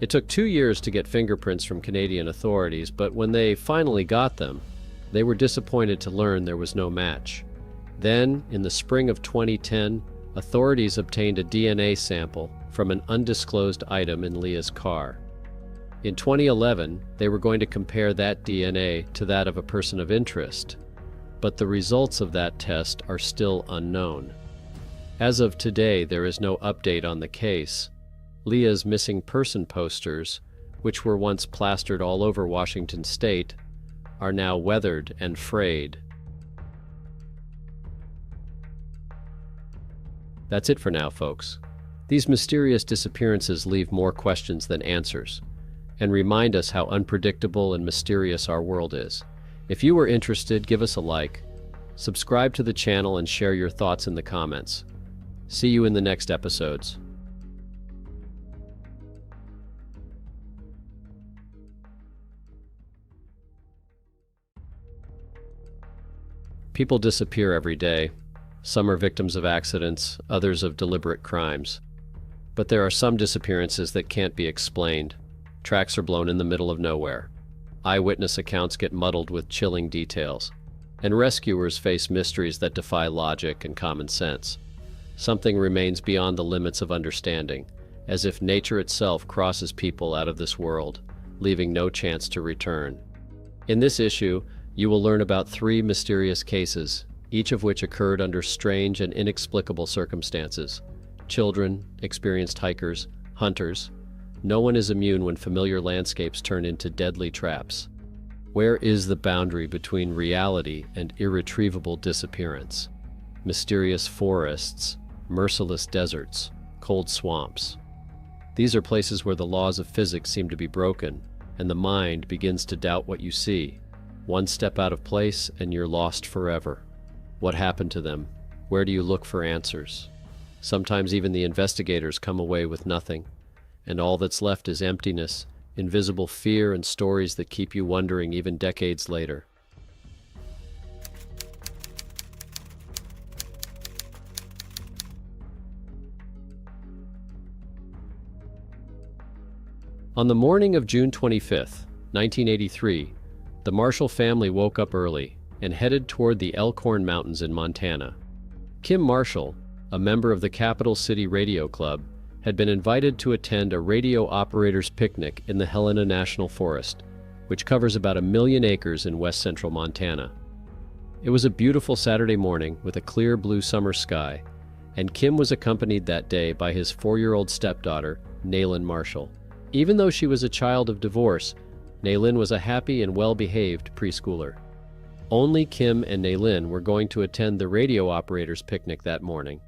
A: It took 2 years to get fingerprints from Canadian authorities, but when they finally got them, they were disappointed to learn there was no match. Then, in the spring of 2010, authorities obtained a DNA sample from an undisclosed item in Leah's car. In 2011, they were going to compare that DNA to that of a person of interest, but the results of that test are still unknown. As of today, there is no update on the case. Leah's missing person posters, which were once plastered all over Washington state, are now weathered and frayed. That's it for now, folks. These mysterious disappearances leave more questions than answers, and remind us how unpredictable and mysterious our world is. If you were interested, give us a like, subscribe to the channel, and share your thoughts in the comments. See you in the next episodes. People disappear every day. Some are victims of accidents, others of deliberate crimes. But there are some disappearances that can't be explained. Tracks are blown in the middle of nowhere. Eyewitness accounts get muddled with chilling details. And rescuers face mysteries that defy logic and common sense. Something remains beyond the limits of understanding, as if nature itself crosses people out of this world, leaving no chance to return. In this issue, you will learn about 3 mysterious cases, each of which occurred under strange and inexplicable circumstances. Children, experienced hikers, hunters. No one is immune when familiar landscapes turn into deadly traps. Where is the boundary between reality and irretrievable disappearance? Mysterious forests, merciless deserts, cold swamps. These are places where the laws of physics seem to be broken, and the mind begins to doubt what you see. One step out of place and you're lost forever. What happened to them? Where do you look for answers? Sometimes even the investigators come away with nothing, and all that's left is emptiness, invisible fear, and stories that keep you wondering even decades later. On the morning of June 25th, 1983, the Marshall family woke up early and headed toward the Elkhorn Mountains in Montana. Kim Marshall, a member of the Capital City Radio Club, had been invited to attend a radio operator's picnic in the Helena National Forest, which covers about 1 million acres in west central Montana. It was a beautiful Saturday morning with a clear blue summer sky, and Kim was accompanied that day by his 4-year-old stepdaughter, Nyleen Marshall. Even though she was a child of divorce, Nyleen was a happy and well-behaved preschooler. Only Kim and Nyleen were going to attend the radio operator's picnic that morning.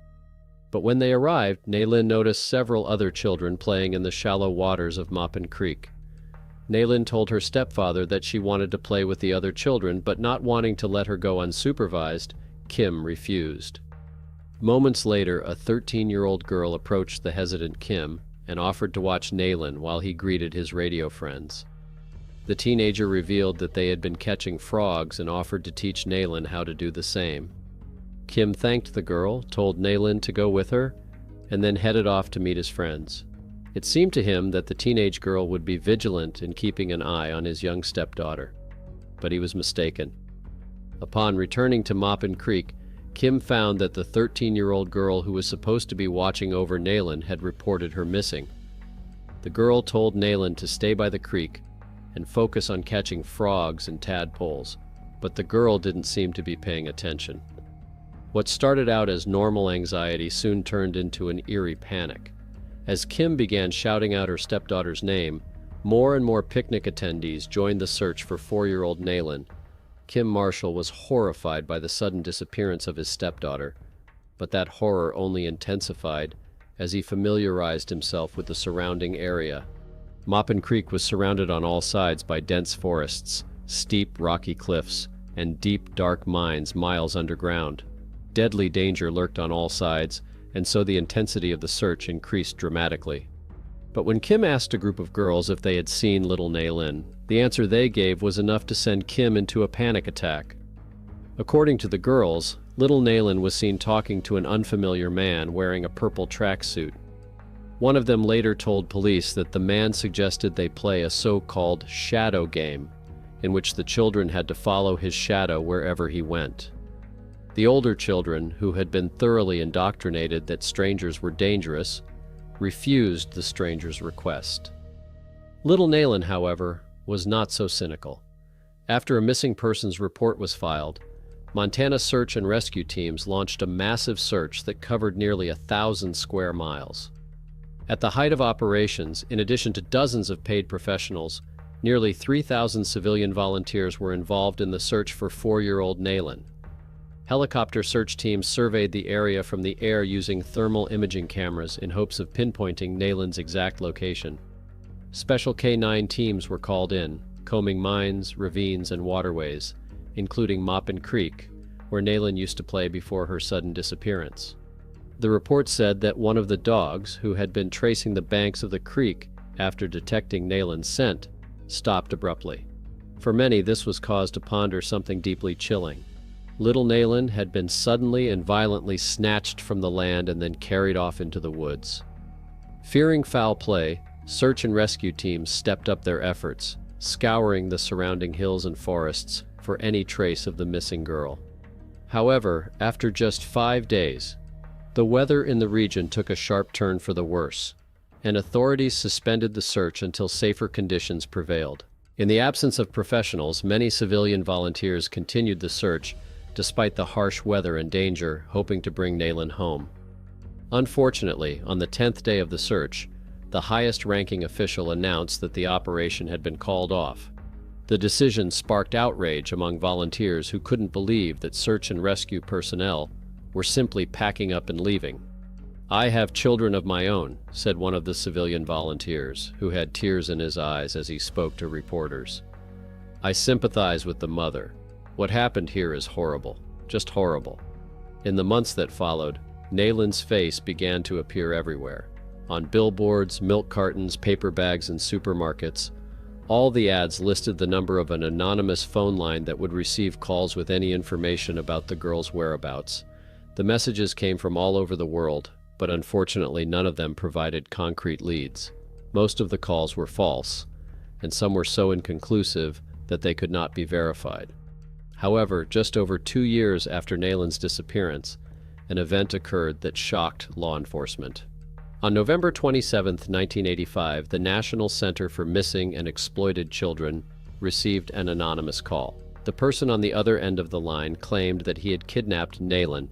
A: But when they arrived, Nyleen noticed several other children playing in the shallow waters of Maupin Creek. Nyleen told her stepfather that she wanted to play with the other children, but not wanting to let her go unsupervised, Kim refused. Moments later, a 13-year-old girl approached the hesitant Kim and offered to watch Nyleen while he greeted his radio friends. The teenager revealed that they had been catching frogs and offered to teach Nyleen how to do the same. Kim thanked the girl, told Nyleen to go with her, and then headed off to meet his friends. It seemed to him that the teenage girl would be vigilant in keeping an eye on his young stepdaughter, but he was mistaken. Upon returning to Maupin Creek, Kim found that the 13-year-old girl who was supposed to be watching over Nyleen had reported her missing. The girl told Nyleen to stay by the creek and focus on catching frogs and tadpoles, but the girl didn't seem to be paying attention. What started out as normal anxiety soon turned into an eerie panic. As Kim began shouting out her stepdaughter's name, more and more picnic attendees joined the search for 4-year-old Nyleen. Kim Marshall was horrified by the sudden disappearance of his stepdaughter, but that horror only intensified as he familiarized himself with the surrounding area. Maupin Creek was surrounded on all sides by dense forests, steep rocky cliffs, and deep dark mines miles underground. Deadly danger lurked on all sides, and so the intensity of the search increased dramatically. But when Kim asked a group of girls if they had seen little Nyleen, the answer they gave was enough to send Kim into a panic attack. According to the girls, little Nyleen was seen talking to an unfamiliar man wearing a purple tracksuit. One of them later told police that the man suggested they play a so-called shadow game, in which the children had to follow his shadow wherever he went. The older children, who had been thoroughly indoctrinated that strangers were dangerous, refused the stranger's request. Little Nyleen, however, was not so cynical. After a missing persons report was filed, Montana search and rescue teams launched a massive search that covered nearly 1,000 square miles. At the height of operations, in addition to dozens of paid professionals, nearly 3,000 civilian volunteers were involved in the search for 4-year-old Nyleen. Helicopter search teams surveyed the area from the air using thermal imaging cameras in hopes of pinpointing Nyleen's exact location. Special K-9 teams were called in, combing mines, ravines, and waterways, including Maupin Creek, where Nyleen used to play before her sudden disappearance. The report said that one of the dogs, who had been tracing the banks of the creek after detecting Nyleen's scent, stopped abruptly. For many, this was cause to ponder something deeply chilling. Little Nyleen had been suddenly and violently snatched from the land and then carried off into the woods. Fearing foul play, search and rescue teams stepped up their efforts, scouring the surrounding hills and forests for any trace of the missing girl. However, after just 5 days, the weather in the region took a sharp turn for the worse, and authorities suspended the search until safer conditions prevailed. In the absence of professionals, many civilian volunteers continued the search despite the harsh weather and danger, hoping to bring Nyleen home. Unfortunately, on the 10th day of the search, the highest-ranking official announced that the operation had been called off. The decision sparked outrage among volunteers who couldn't believe that search and rescue personnel were simply packing up and leaving. "I have children of my own," said one of the civilian volunteers, who had tears in his eyes as he spoke to reporters. "I sympathize with the mother. What happened here is horrible, just horrible." In the months that followed, Nyleen's face began to appear everywhere. On billboards, milk cartons, paper bags, and supermarkets. All the ads listed the number of an anonymous phone line that would receive calls with any information about the girl's whereabouts. The messages came from all over the world, but unfortunately none of them provided concrete leads. Most of the calls were false, and some were so inconclusive that they could not be verified. However, just over 2 years after Nyleen's disappearance, an event occurred that shocked law enforcement. On November 27, 1985, the National Center for Missing and Exploited Children received an anonymous call. The person on the other end of the line claimed that he had kidnapped Nyleen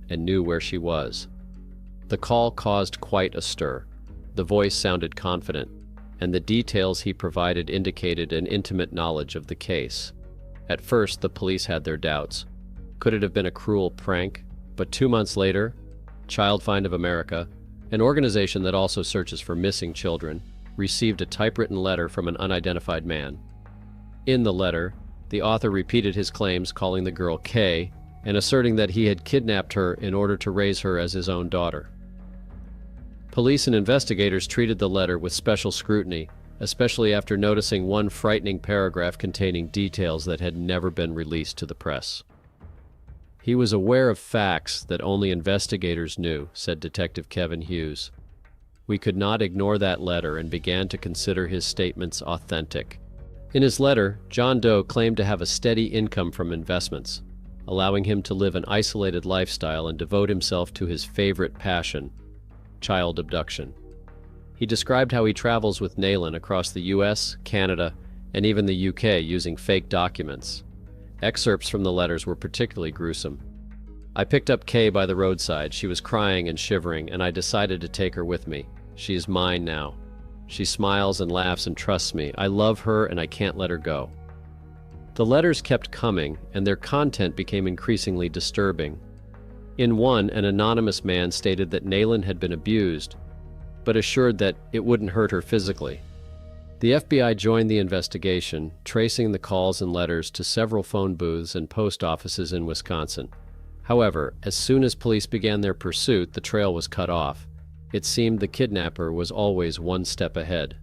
A: and knew where she was. The call caused quite a stir. The voice sounded confident, and the details he provided indicated an intimate knowledge of the case. At first, the police had their doubts. Could it have been a cruel prank? But 2 months later, Child Find of America, an organization that also searches for missing children, received a typewritten letter from an unidentified man. In the letter, the author repeated his claims, calling the girl Kay, and asserting that he had kidnapped her in order to raise her as his own daughter. Police and investigators treated the letter with special scrutiny, especially after noticing one frightening paragraph containing details that had never been released to the press. "He was aware of facts that only investigators knew," said Detective Kevin Hughes. "We could not ignore that letter and began to consider his statements authentic." In his letter, John Doe claimed to have a steady income from investments, allowing him to live an isolated lifestyle and devote himself to his favorite passion, child abduction. He described how he travels with Nyleen across the US, Canada, and even the UK using fake documents. Excerpts from the letters were particularly gruesome. "I picked up Kay by the roadside. She was crying and shivering, and I decided to take her with me. She is mine now. She smiles and laughs and trusts me. I love her and I can't let her go." The letters kept coming, and their content became increasingly disturbing. In one, an anonymous man stated that Nyleen had been abused, but assured that it wouldn't hurt her physically. The FBI joined the investigation, tracing the calls and letters to several phone booths and post offices in Wisconsin. However, as soon as police began their pursuit, the trail was cut off. It seemed the kidnapper was always one step ahead.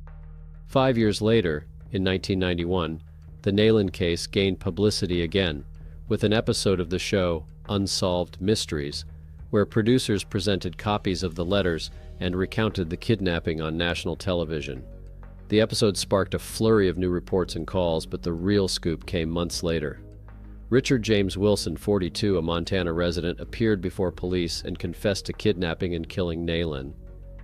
A: 5 years later, in 1991, the Nyleen case gained publicity again, with an episode of the show Unsolved Mysteries, where producers presented copies of the letters and recounted the kidnapping on national television. The episode sparked a flurry of new reports and calls, but the real scoop came months later. Richard James Wilson, 42, a Montana resident, appeared before police and confessed to kidnapping and killing Nyleen.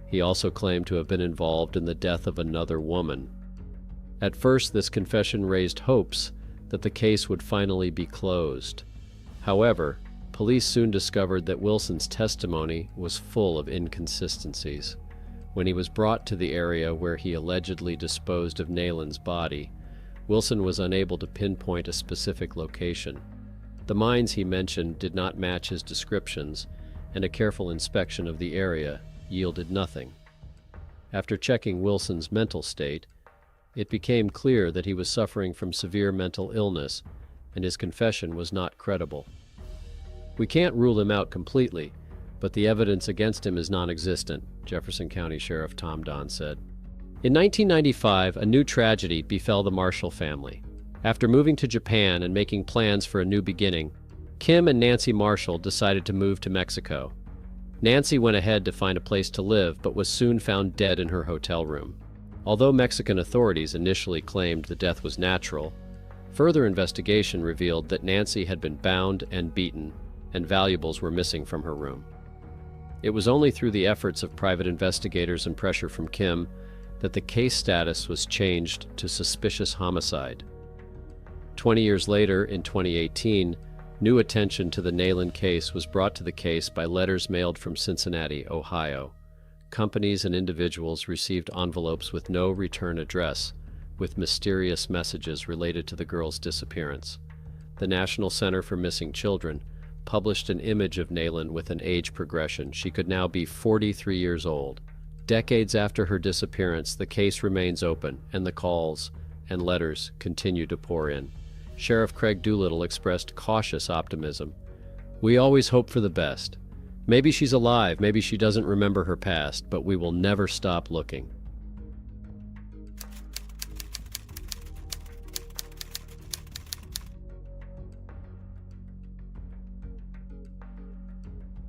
A: He also claimed to have been involved in the death of another woman. At first, this confession raised hopes that the case would finally be closed. However, police soon discovered that Wilson's testimony was full of inconsistencies. When he was brought to the area where he allegedly disposed of Nayland's body, Wilson was unable to pinpoint a specific location. The mines he mentioned did not match his descriptions, and a careful inspection of the area yielded nothing. After checking Wilson's mental state, it became clear that he was suffering from severe mental illness, and his confession was not credible. "We can't rule him out completely, but the evidence against him is non-existent," Jefferson County Sheriff Tom Don said. In 1995, a new tragedy befell the Marshall family. After moving to Japan and making plans for a new beginning, Kim and Nancy Marshall decided to move to Mexico. Nancy went ahead to find a place to live, but was soon found dead in her hotel room. Although Mexican authorities initially claimed the death was natural, further investigation revealed that Nancy had been bound and beaten, and valuables were missing from her room. It was only through the efforts of private investigators and pressure from Kim that the case status was changed to suspicious homicide. 20 years later, in 2018, new attention to the Nyleen case was brought to the case by letters mailed from Cincinnati, Ohio. Companies and individuals received envelopes with no return address, with mysterious messages related to the girl's disappearance. The National Center for Missing Children published an image of Nyleen with an age progression. She could now be 43 years old. Decades after her disappearance, the case remains open, and the calls and letters continue to pour in. Sheriff Craig Doolittle expressed cautious optimism. "We always hope for the best. Maybe she's alive, maybe she doesn't remember her past, but we will never stop looking."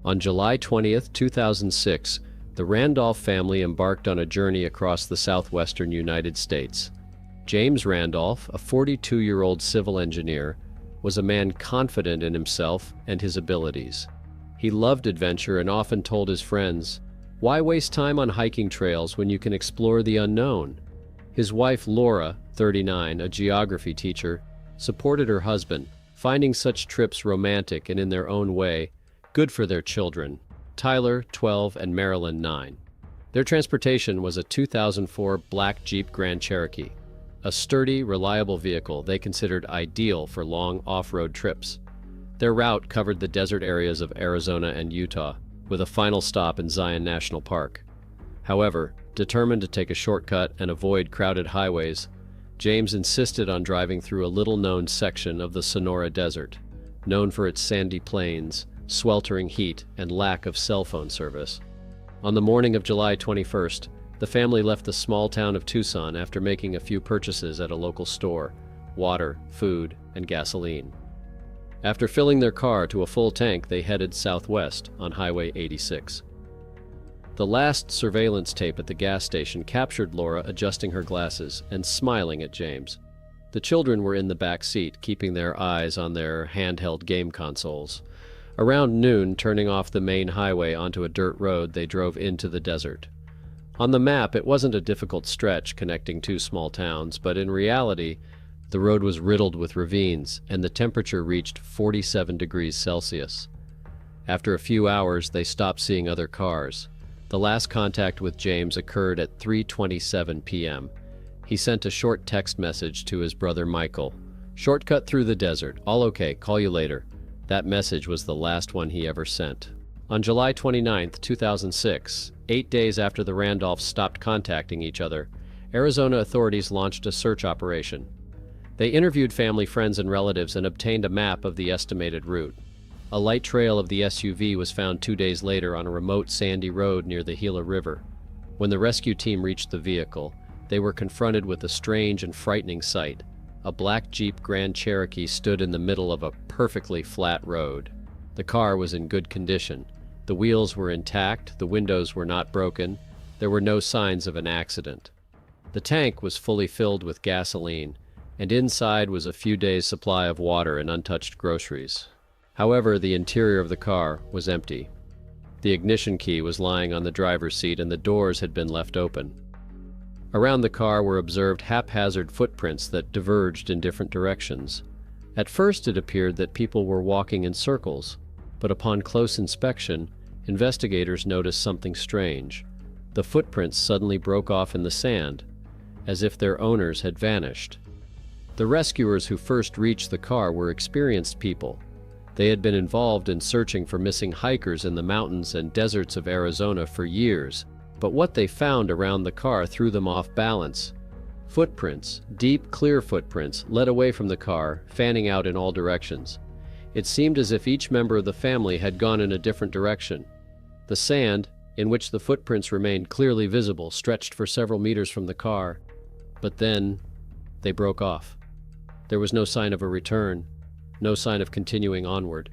A: On July 20th, 2006, the Randolph family embarked on a journey across the southwestern United States. James Randolph, a 42-year-old civil engineer, was a man confident in himself and his abilities. He loved adventure and often told his friends, "Why waste time on hiking trails when you can explore the unknown?" His wife, Laura, 39, a geography teacher, supported her husband, finding such trips romantic and in their own way good for their children, Tyler, 12, and Marilyn, 9. Their transportation was a 2004 black Jeep Grand Cherokee, a sturdy, reliable vehicle they considered ideal for long off-road trips. Their route covered the desert areas of Arizona and Utah, with a final stop in Zion National Park. However, determined to take a shortcut and avoid crowded highways, James insisted on driving through a little-known section of the Sonora Desert, known for its sandy plains, sweltering heat, and lack of cell phone service. On the morning of July 21st, the family left the small town of Tucson after making a few purchases at a local store: water, food, and gasoline. After filling their car to a full tank, they headed southwest on Highway 86. The last surveillance tape at the gas station captured Laura adjusting her glasses and smiling at James. The children were in the back seat, keeping their eyes on their handheld game consoles. Around noon, turning off the main highway onto a dirt road, they drove into the desert. On the map, it wasn't a difficult stretch connecting two small towns, but in reality, the road was riddled with ravines, and the temperature reached 47 degrees Celsius. After a few hours, they stopped seeing other cars. The last contact with James occurred at 3:27 p.m. He sent a short text message to his brother Michael. "Shortcut through the desert. All okay. Call you later." That message was the last one he ever sent. On July 29, 2006, 8 days after the Randolphs stopped contacting each other, Arizona authorities launched a search operation. They interviewed family, friends, and relatives and obtained a map of the estimated route. A light trail of the SUV was found 2 days later on a remote sandy road near the Gila River. When the rescue team reached the vehicle, they were confronted with a strange and frightening sight. A black Jeep Grand Cherokee stood in the middle of a perfectly flat road. The car was in good condition. The wheels were intact, the windows were not broken, there were no signs of an accident. The tank was fully filled with gasoline, and inside was a few days' supply of water and untouched groceries. However, the interior of the car was empty. The ignition key was lying on the driver's seat and the doors had been left open. Around the car were observed haphazard footprints that diverged in different directions. At first it appeared that people were walking in circles, but upon close inspection, investigators noticed something strange. The footprints suddenly broke off in the sand, as if their owners had vanished. The rescuers who first reached the car were experienced people. They had been involved in searching for missing hikers in the mountains and deserts of Arizona for years, but what they found around the car threw them off balance. Footprints, deep, clear footprints, led away from the car, fanning out in all directions. It seemed as if each member of the family had gone in a different direction. The sand, in which the footprints remained clearly visible, stretched for several meters from the car, but then they broke off. There was no sign of a return, no sign of continuing onward.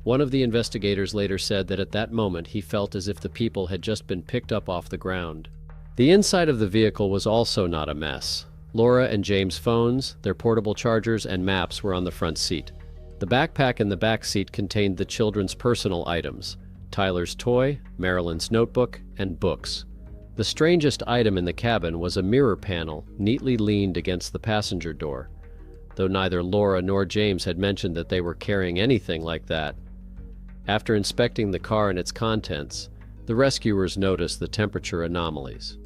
A: One of the investigators later said that at that moment he felt as if the people had just been picked up off the ground. The inside of the vehicle was also not a mess. Laura and James' phones, their portable chargers, and maps were on the front seat. The backpack in the back seat contained the children's personal items: Tyler's toy, Marilyn's notebook, and books. The strangest item in the cabin was a mirror panel neatly leaned against the passenger door, though neither Laura nor James had mentioned that they were carrying anything like that. After inspecting the car and its contents, the rescuers noticed the temperature anomalies.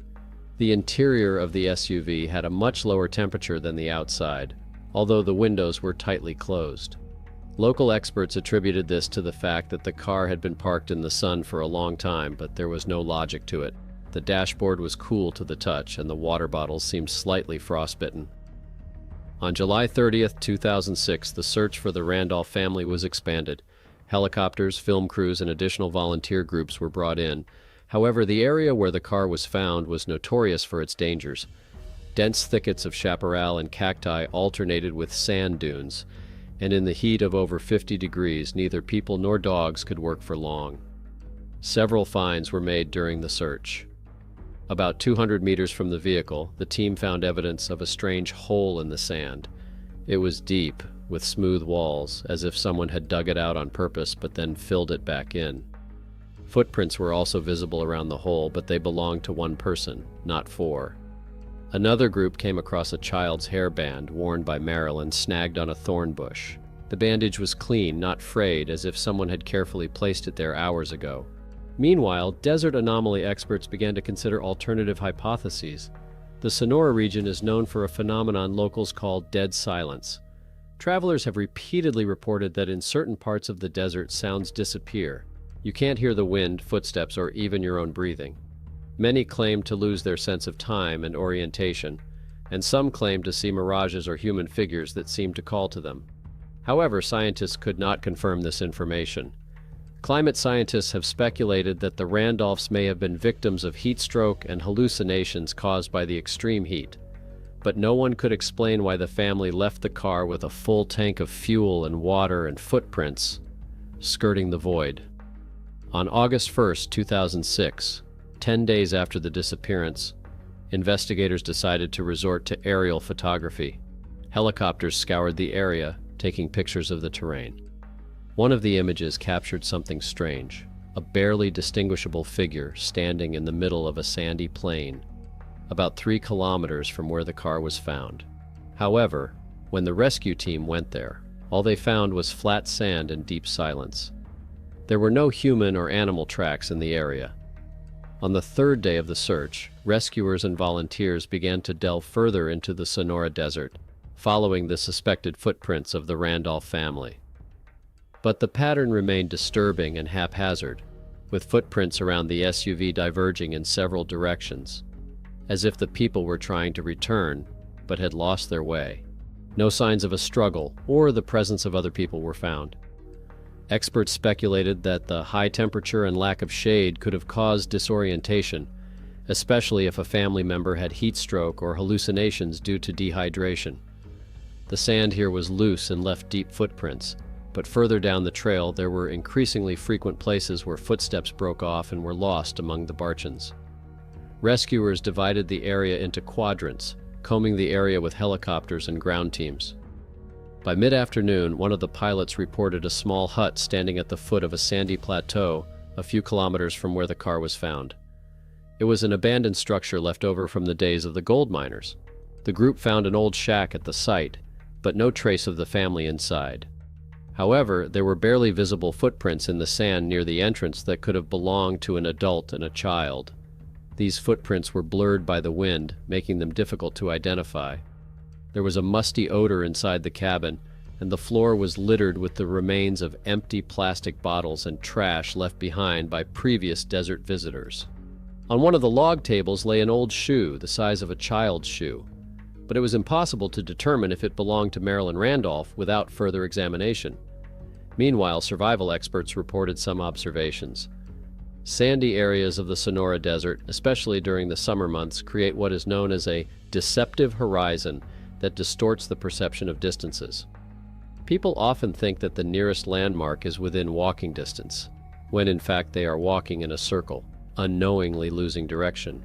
A: The interior of the SUV had a much lower temperature than the outside, although the windows were tightly closed. Local experts attributed this to the fact that the car had been parked in the sun for a long time, but there was no logic to it. The dashboard was cool to the touch, and the water bottles seemed slightly frostbitten. On July 30th, 2006, the search for the Randolph family was expanded. Helicopters, film crews, and additional volunteer groups were brought in. However, the area where the car was found was notorious for its dangers. Dense thickets of chaparral and cacti alternated with sand dunes, and in the heat of over 50 degrees, neither people nor dogs could work for long. Several finds were made during the search. About 200 meters from the vehicle, the team found evidence of a strange hole in the sand. It was deep, with smooth walls, as if someone had dug it out on purpose but then filled it back in. Footprints were also visible around the hole, but they belonged to one person, not four. Another group came across a child's hairband worn by Marilyn snagged on a thorn bush. The bandage was clean, not frayed, as if someone had carefully placed it there hours ago. Meanwhile, desert anomaly experts began to consider alternative hypotheses. The Sonora region is known for a phenomenon locals call dead silence. Travelers have repeatedly reported that in certain parts of the desert, sounds disappear. You can't hear the wind, footsteps, or even your own breathing. Many claim to lose their sense of time and orientation, and some claim to see mirages or human figures that seem to call to them. However, scientists could not confirm this information. Climate scientists have speculated that the Randolphs may have been victims of heat stroke and hallucinations caused by the extreme heat, but no one could explain why the family left the car with a full tank of fuel and water and footprints skirting the void. On August 1st, 2006, 10 days after the disappearance, investigators decided to resort to aerial photography. Helicopters scoured the area, taking pictures of the terrain. One of the images captured something strange, a barely distinguishable figure standing in the middle of a sandy plain, about 3 kilometers from where the car was found. However, when the rescue team went there, all they found was flat sand and deep silence. There were no human or animal tracks in the area. On the 3rd day of the search, rescuers and volunteers began to delve further into the Sonora Desert, following the suspected footprints of the Randolph family. But the pattern remained disturbing and haphazard, with footprints around the SUV diverging in several directions, as if the people were trying to return, but had lost their way. No signs of a struggle or the presence of other people were found. Experts speculated that the high temperature and lack of shade could have caused disorientation, especially if a family member had heat stroke or hallucinations due to dehydration. The sand here was loose and left deep footprints, but further down the trail there were increasingly frequent places where footsteps broke off and were lost among the barchans. Rescuers divided the area into quadrants, combing the area with helicopters and ground teams. By mid-afternoon, one of the pilots reported a small hut standing at the foot of a sandy plateau a few kilometers from where the car was found. It was an abandoned structure left over from the days of the gold miners. The group found an old shack at the site, but no trace of the family inside. However, there were barely visible footprints in the sand near the entrance that could have belonged to an adult and a child. These footprints were blurred by the wind, making them difficult to identify. There was a musty odor inside the cabin, and the floor was littered with the remains of empty plastic bottles and trash left behind by previous desert visitors. On one of the log tables lay an old shoe the size of a child's shoe, but it was impossible to determine if it belonged to Marilyn Randolph without further examination. Meanwhile, survival experts reported some observations. Sandy areas of the Sonora Desert, especially during the summer months, create what is known as a deceptive horizon that distorts the perception of distances. People often think that the nearest landmark is within walking distance, when in fact they are walking in a circle, unknowingly losing direction.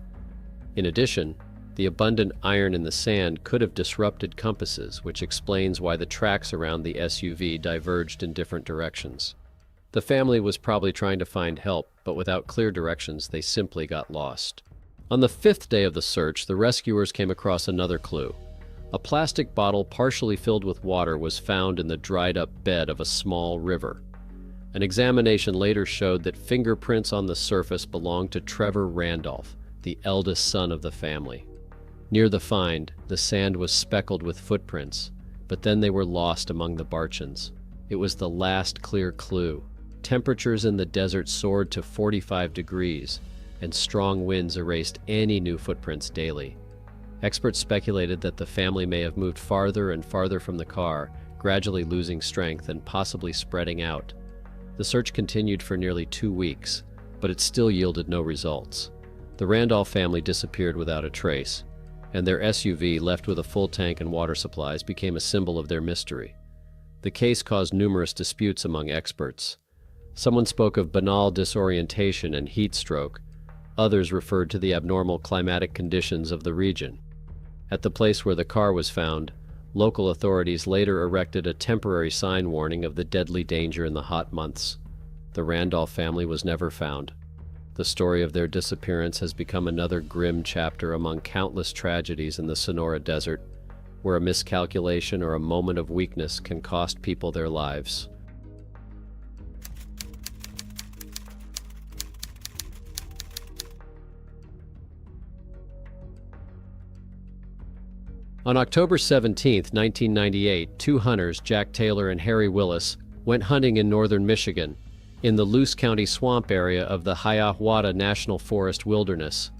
A: In addition, the abundant iron in the sand could have disrupted compasses, which explains why the tracks around the SUV diverged in different directions. The family was probably trying to find help, but without clear directions, they simply got lost. On the 5th day of the search, the rescuers came across another clue. A plastic bottle partially filled with water was found in the dried-up bed of a small river. An examination later showed that fingerprints on the surface belonged to Trevor Randolph, the eldest son of the family. Near the find, the sand was speckled with footprints, but then they were lost among the barchans. It was the last clear clue. Temperatures in the desert soared to 45 degrees, and strong winds erased any new footprints daily. Experts speculated that the family may have moved farther and farther from the car, gradually losing strength and possibly spreading out. The search continued for nearly 2 weeks, but it still yielded no results. The Randolph family disappeared without a trace, and their SUV, left with a full tank and water supplies, became a symbol of their mystery. The case caused numerous disputes among experts. Someone spoke of banal disorientation and heat stroke. Others referred to the abnormal climatic conditions of the region. At the place where the car was found, local authorities later erected a temporary sign warning of the deadly danger in the hot months. The Randolph family was never found. The story of their disappearance has become another grim chapter among countless tragedies in the Sonora Desert, where a miscalculation or a moment of weakness can cost people their lives. On October 17, 1998, 2 hunters, Jack Taylor and Harry Willis, went hunting in northern Michigan, in the Luce County swamp area of the Hiawatha National Forest wilderness.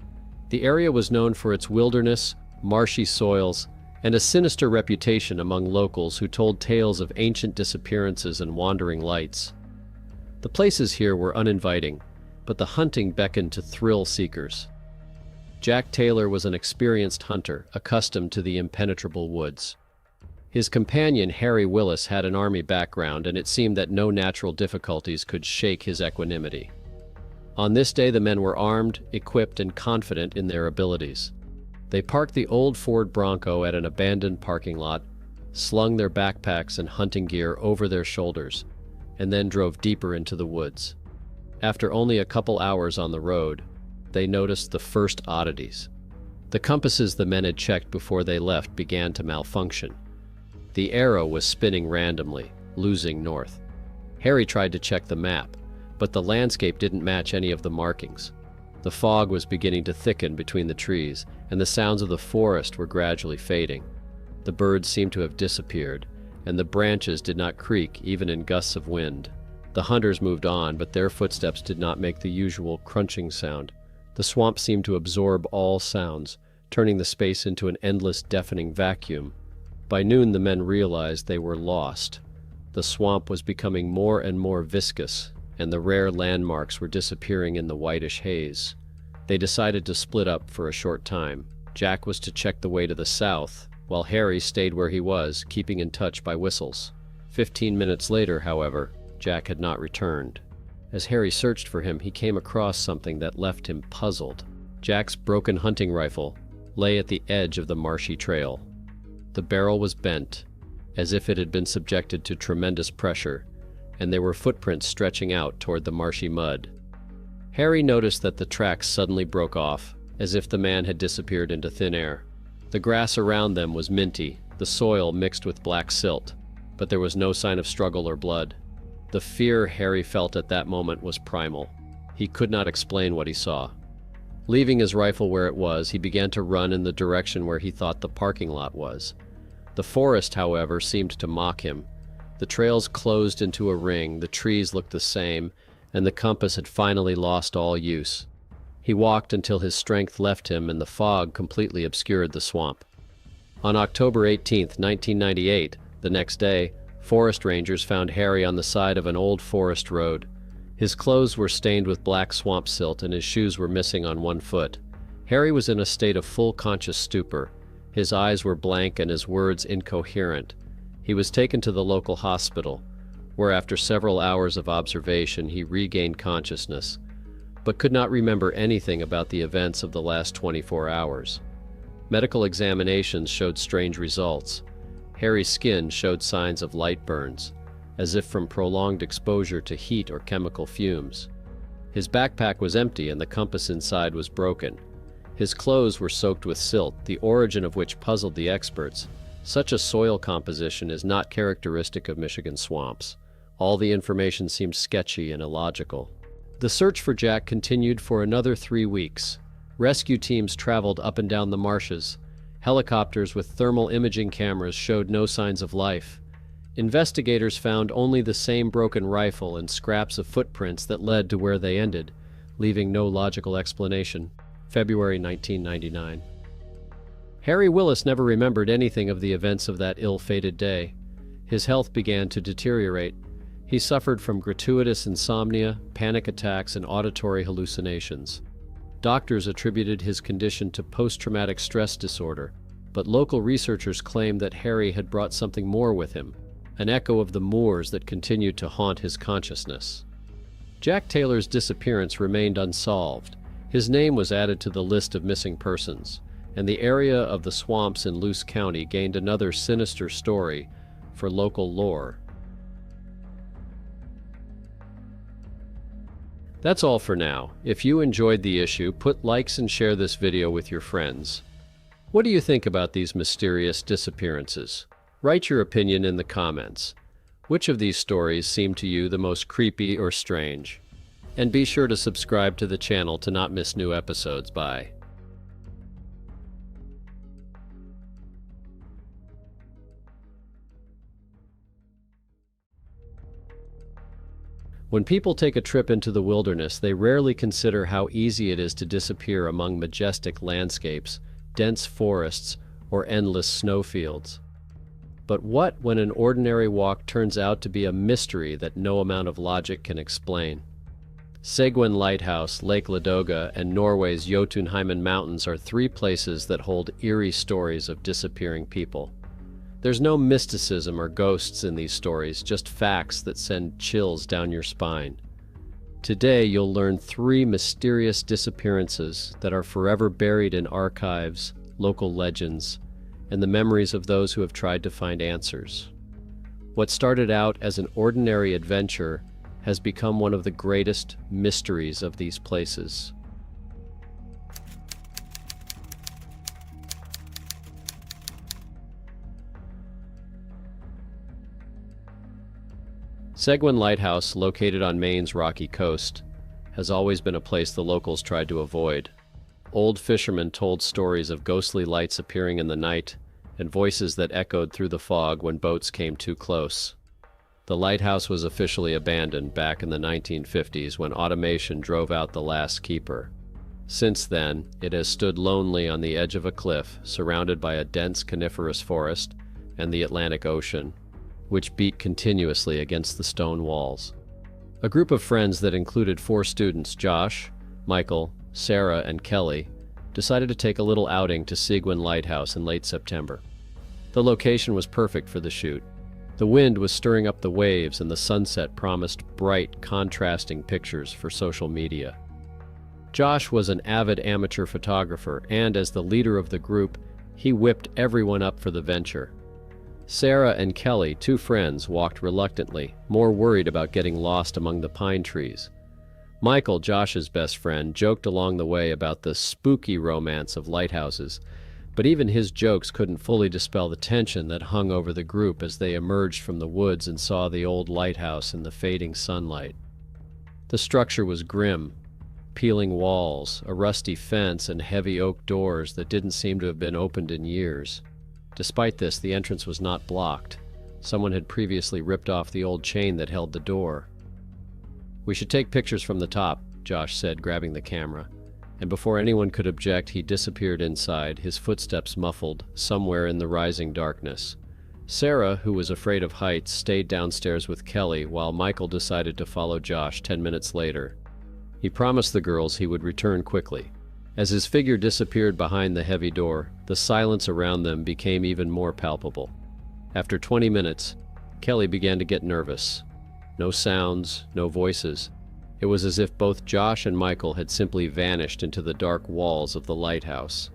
A: The area was known for its wilderness, marshy soils, and a sinister reputation among locals who told tales of ancient disappearances and wandering lights. The places here were uninviting, but the hunting beckoned to thrill seekers. Jack Taylor was an experienced hunter, accustomed to the impenetrable woods. His companion, Harry Willis, had an Army background, and it seemed that no natural difficulties could shake his equanimity. On this day, the men were armed, equipped, and confident in their abilities. They parked the old Ford Bronco at an abandoned parking lot, slung their backpacks and hunting gear over their shoulders, and then drove deeper into the woods. After only a couple hours on the road, they noticed the first oddities. The compasses the men had checked before they left began to malfunction. The arrow was spinning randomly, losing north. Harry tried to check the map, but the landscape didn't match any of the markings. The fog was beginning to thicken between the trees, and the sounds of the forest were gradually fading. The birds seemed to have disappeared, and the branches did not creak even in gusts of wind. The hunters moved on, but their footsteps did not make the usual crunching sound. The swamp seemed to absorb all sounds, turning the space into an endless, deafening vacuum. By noon, the men realized they were lost. The swamp was becoming more and more viscous, and the rare landmarks were disappearing in the whitish haze. They decided to split up for a short time. Jack was to check the way to the south, while Harry stayed where he was, keeping in touch by whistles. 15 minutes later, however, Jack had not returned. As Harry searched for him, he came across something that left him puzzled. Jack's broken hunting rifle lay at the edge of the marshy trail. The barrel was bent, as if it had been subjected to tremendous pressure, and there were footprints stretching out toward the marshy mud. Harry noticed that the tracks suddenly broke off, as if the man had disappeared into thin air. The grass around them was minty, the soil mixed with black silt, but there was no sign of struggle or blood. The fear Harry felt at that moment was primal. He could not explain what he saw. Leaving his rifle where it was, he began to run in the direction where he thought the parking lot was. The forest, however, seemed to mock him. The trails closed into a ring, the trees looked the same, and the compass had finally lost all use. He walked until his strength left him and the fog completely obscured the swamp. On October 18, 1998, the next day, forest rangers found Harry on the side of an old forest road. His clothes were stained with black swamp silt and his shoes were missing on one foot. Harry was in a state of full conscious stupor. His eyes were blank and his words incoherent. He was taken to the local hospital, where after several hours of observation he regained consciousness, but could not remember anything about the events of the last 24 hours. Medical examinations showed strange results. Harry's skin showed signs of light burns, as if from prolonged exposure to heat or chemical fumes. His backpack was empty and the compass inside was broken. His clothes were soaked with silt, the origin of which puzzled the experts. Such a soil composition is not characteristic of Michigan swamps. All the information seemed sketchy and illogical. The search for Jack continued for another 3 weeks. Rescue teams traveled up and down the marshes. Helicopters with thermal imaging cameras showed no signs of life. Investigators found only the same broken rifle and scraps of footprints that led to where they ended, leaving no logical explanation. February 1999. Harry Willis never remembered anything of the events of that ill-fated day. His health began to deteriorate. He suffered from gratuitous insomnia, panic attacks, and auditory hallucinations. Doctors attributed his condition to post-traumatic stress disorder, but local researchers claimed that Harry had brought something more with him, an echo of the moors that continued to haunt his consciousness. Jack Taylor's disappearance remained unsolved. His name was added to the list of missing persons, and the area of the swamps in Luce County gained another sinister story for local lore. That's all for now. If you enjoyed the issue, put likes and share this video with your friends. What do you think about these mysterious disappearances? Write your opinion in the comments. Which of these stories seem to you the most creepy or strange? And be sure to subscribe to the channel to not miss new episodes. Bye. When people take a trip into the wilderness, they rarely consider how easy it is to disappear among majestic landscapes, dense forests, or endless snowfields. But what when an ordinary walk turns out to be a mystery that no amount of logic can explain? Seguin Lighthouse, Lake Ladoga, and Norway's Jotunheimen Mountains are 3 places that hold eerie stories of disappearing people. There's no mysticism or ghosts in these stories, just facts that send chills down your spine. Today, you'll learn 3 mysterious disappearances that are forever buried in archives, local legends, and the memories of those who have tried to find answers. What started out as an ordinary adventure has become one of the greatest mysteries of these places. Seguin Lighthouse, located on Maine's rocky coast, has always been a place the locals tried to avoid. Old fishermen told stories of ghostly lights appearing in the night and voices that echoed through the fog when boats came too close. The lighthouse was officially abandoned back in the 1950s when automation drove out the last keeper. Since then, it has stood lonely on the edge of a cliff, surrounded by a dense coniferous forest and the Atlantic Ocean, which beat continuously against the stone walls. A group of friends that included 4 students, Josh, Michael, Sarah, and Kelly, decided to take a little outing to Seguin Lighthouse in late September. The location was perfect for the shoot. The wind was stirring up the waves and the sunset promised bright, contrasting pictures for social media. Josh was an avid amateur photographer, and as the leader of the group, he whipped everyone up for the venture. Sarah and Kelly, 2 friends, walked reluctantly, more worried about getting lost among the pine trees. Michael, Josh's best friend, joked along the way about the spooky romance of lighthouses, but even his jokes couldn't fully dispel the tension that hung over the group as they emerged from the woods and saw the old lighthouse in the fading sunlight. The structure was grim. Peeling walls, a rusty fence, and heavy oak doors that didn't seem to have been opened in years. Despite this, the entrance was not blocked. Someone had previously ripped off the old chain that held the door. "We should take pictures from the top," Josh said, grabbing the camera. And before anyone could object, he disappeared inside, his footsteps muffled, somewhere in the rising darkness. Sarah, who was afraid of heights, stayed downstairs with Kelly, while Michael decided to follow Josh 10 minutes later. He promised the girls he would return quickly. As his figure disappeared behind the heavy door, the silence around them became even more palpable. After 20 minutes, Kelly began to get nervous. No sounds, no voices. It was as if both Josh and Michael had simply vanished into the dark walls of the lighthouse.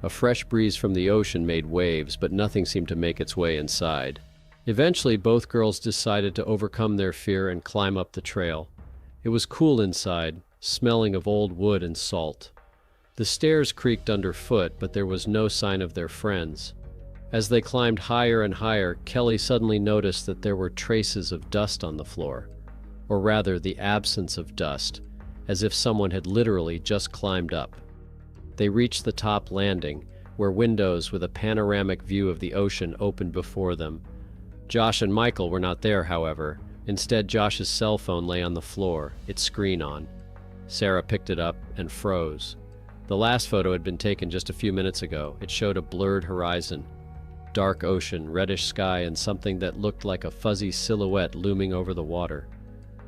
A: A fresh breeze from the ocean made waves, but nothing seemed to make its way inside. Eventually, both girls decided to overcome their fear and climb up the trail. It was cool inside, smelling of old wood and salt. The stairs creaked underfoot, but there was no sign of their friends. As they climbed higher and higher, Kelly suddenly noticed that there were traces of dust on the floor, or rather the absence of dust, as if someone had literally just climbed up. They reached the top landing, where windows with a panoramic view of the ocean opened before them. Josh and Michael were not there, however. Instead, Josh's cell phone lay on the floor, its screen on. Sarah picked it up and froze. The last photo had been taken just a few minutes ago. It showed a blurred horizon, dark ocean, reddish sky, and something that looked like a fuzzy silhouette looming over the water.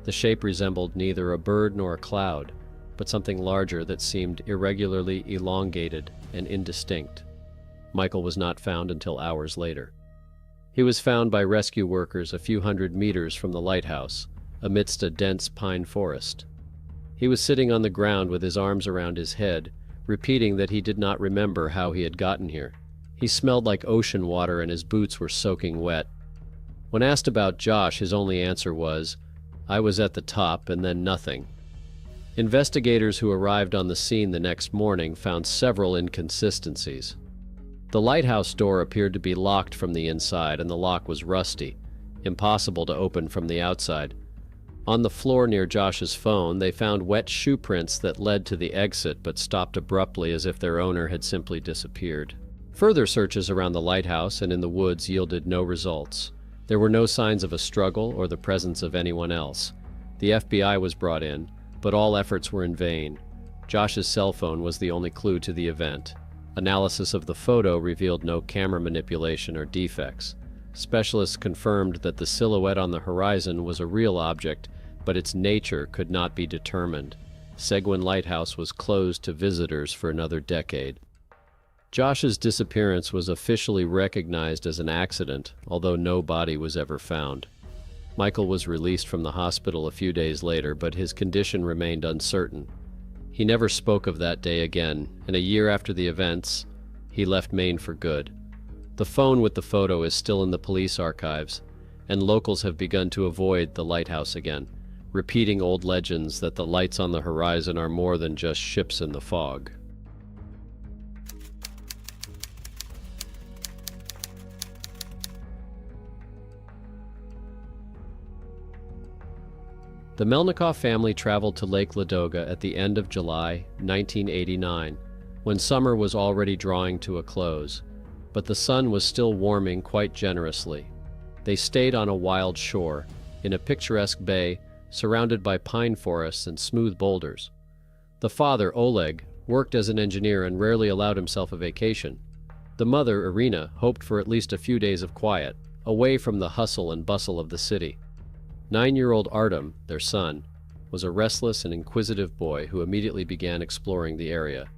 A: The shape resembled neither a bird nor a cloud, but something larger that seemed irregularly elongated and indistinct. Michael was not found until hours later. He was found by rescue workers a few hundred meters from the lighthouse, amidst a dense pine forest. He was sitting on the ground with his arms around his head, repeating that he did not remember how he had gotten here. He smelled like ocean water and his boots were soaking wet. When asked about Josh, his only answer was, "I was at the top and then nothing." Investigators who arrived on the scene the next morning found several inconsistencies. The lighthouse door appeared to be locked from the inside, and the lock was rusty, impossible to open from the outside. On the floor near Josh's phone, they found wet shoe prints that led to the exit but stopped abruptly as if their owner had simply disappeared. Further searches around the lighthouse and in the woods yielded no results. There were no signs of a struggle or the presence of anyone else. The FBI was brought in, but all efforts were in vain. Josh's cell phone was the only clue to the event. Analysis of the photo revealed no camera manipulation or defects. Specialists confirmed that the silhouette on the horizon was a real object, but its nature could not be determined. Seguin Lighthouse was closed to visitors for another decade. Josh's disappearance was officially recognized as an accident, although no body was ever found. Michael was released from the hospital a few days later, but his condition remained uncertain. He never spoke of that day again, and a year after the events, he left Maine for good. The phone with the photo is still in the police archives, and locals have begun to avoid the lighthouse again, repeating old legends that the lights on the horizon are more than just ships in the fog. The Melnikoff family traveled to Lake Ladoga at the end of July 1989, when summer was already drawing to a close. but the sun was still warming quite generously. They stayed on a wild shore, in a picturesque bay, surrounded by pine forests and smooth boulders. The father, Oleg, worked as an engineer and rarely allowed himself a vacation. The mother, Irina, hoped for at least a few days of quiet, away from the hustle and bustle of the city. 9-year-old Artem, their son, was a restless and inquisitive boy who immediately began exploring the area.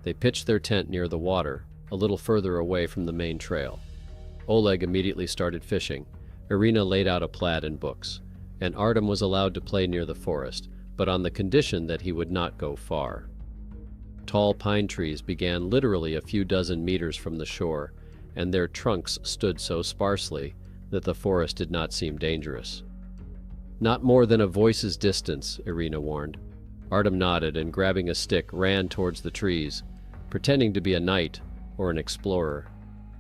A: They pitched their tent near the water, a little further away from the main trail. Oleg immediately started fishing. Irina laid out a plaid and books, and Artem was allowed to play near the forest, but on the condition that he would not go far. Tall pine trees began literally a few dozen meters from the shore, and their trunks stood so sparsely that the forest did not seem dangerous. "Not more than a voice's distance," Irina warned. Artem nodded and, grabbing a stick, ran towards the trees, pretending to be a knight or an explorer.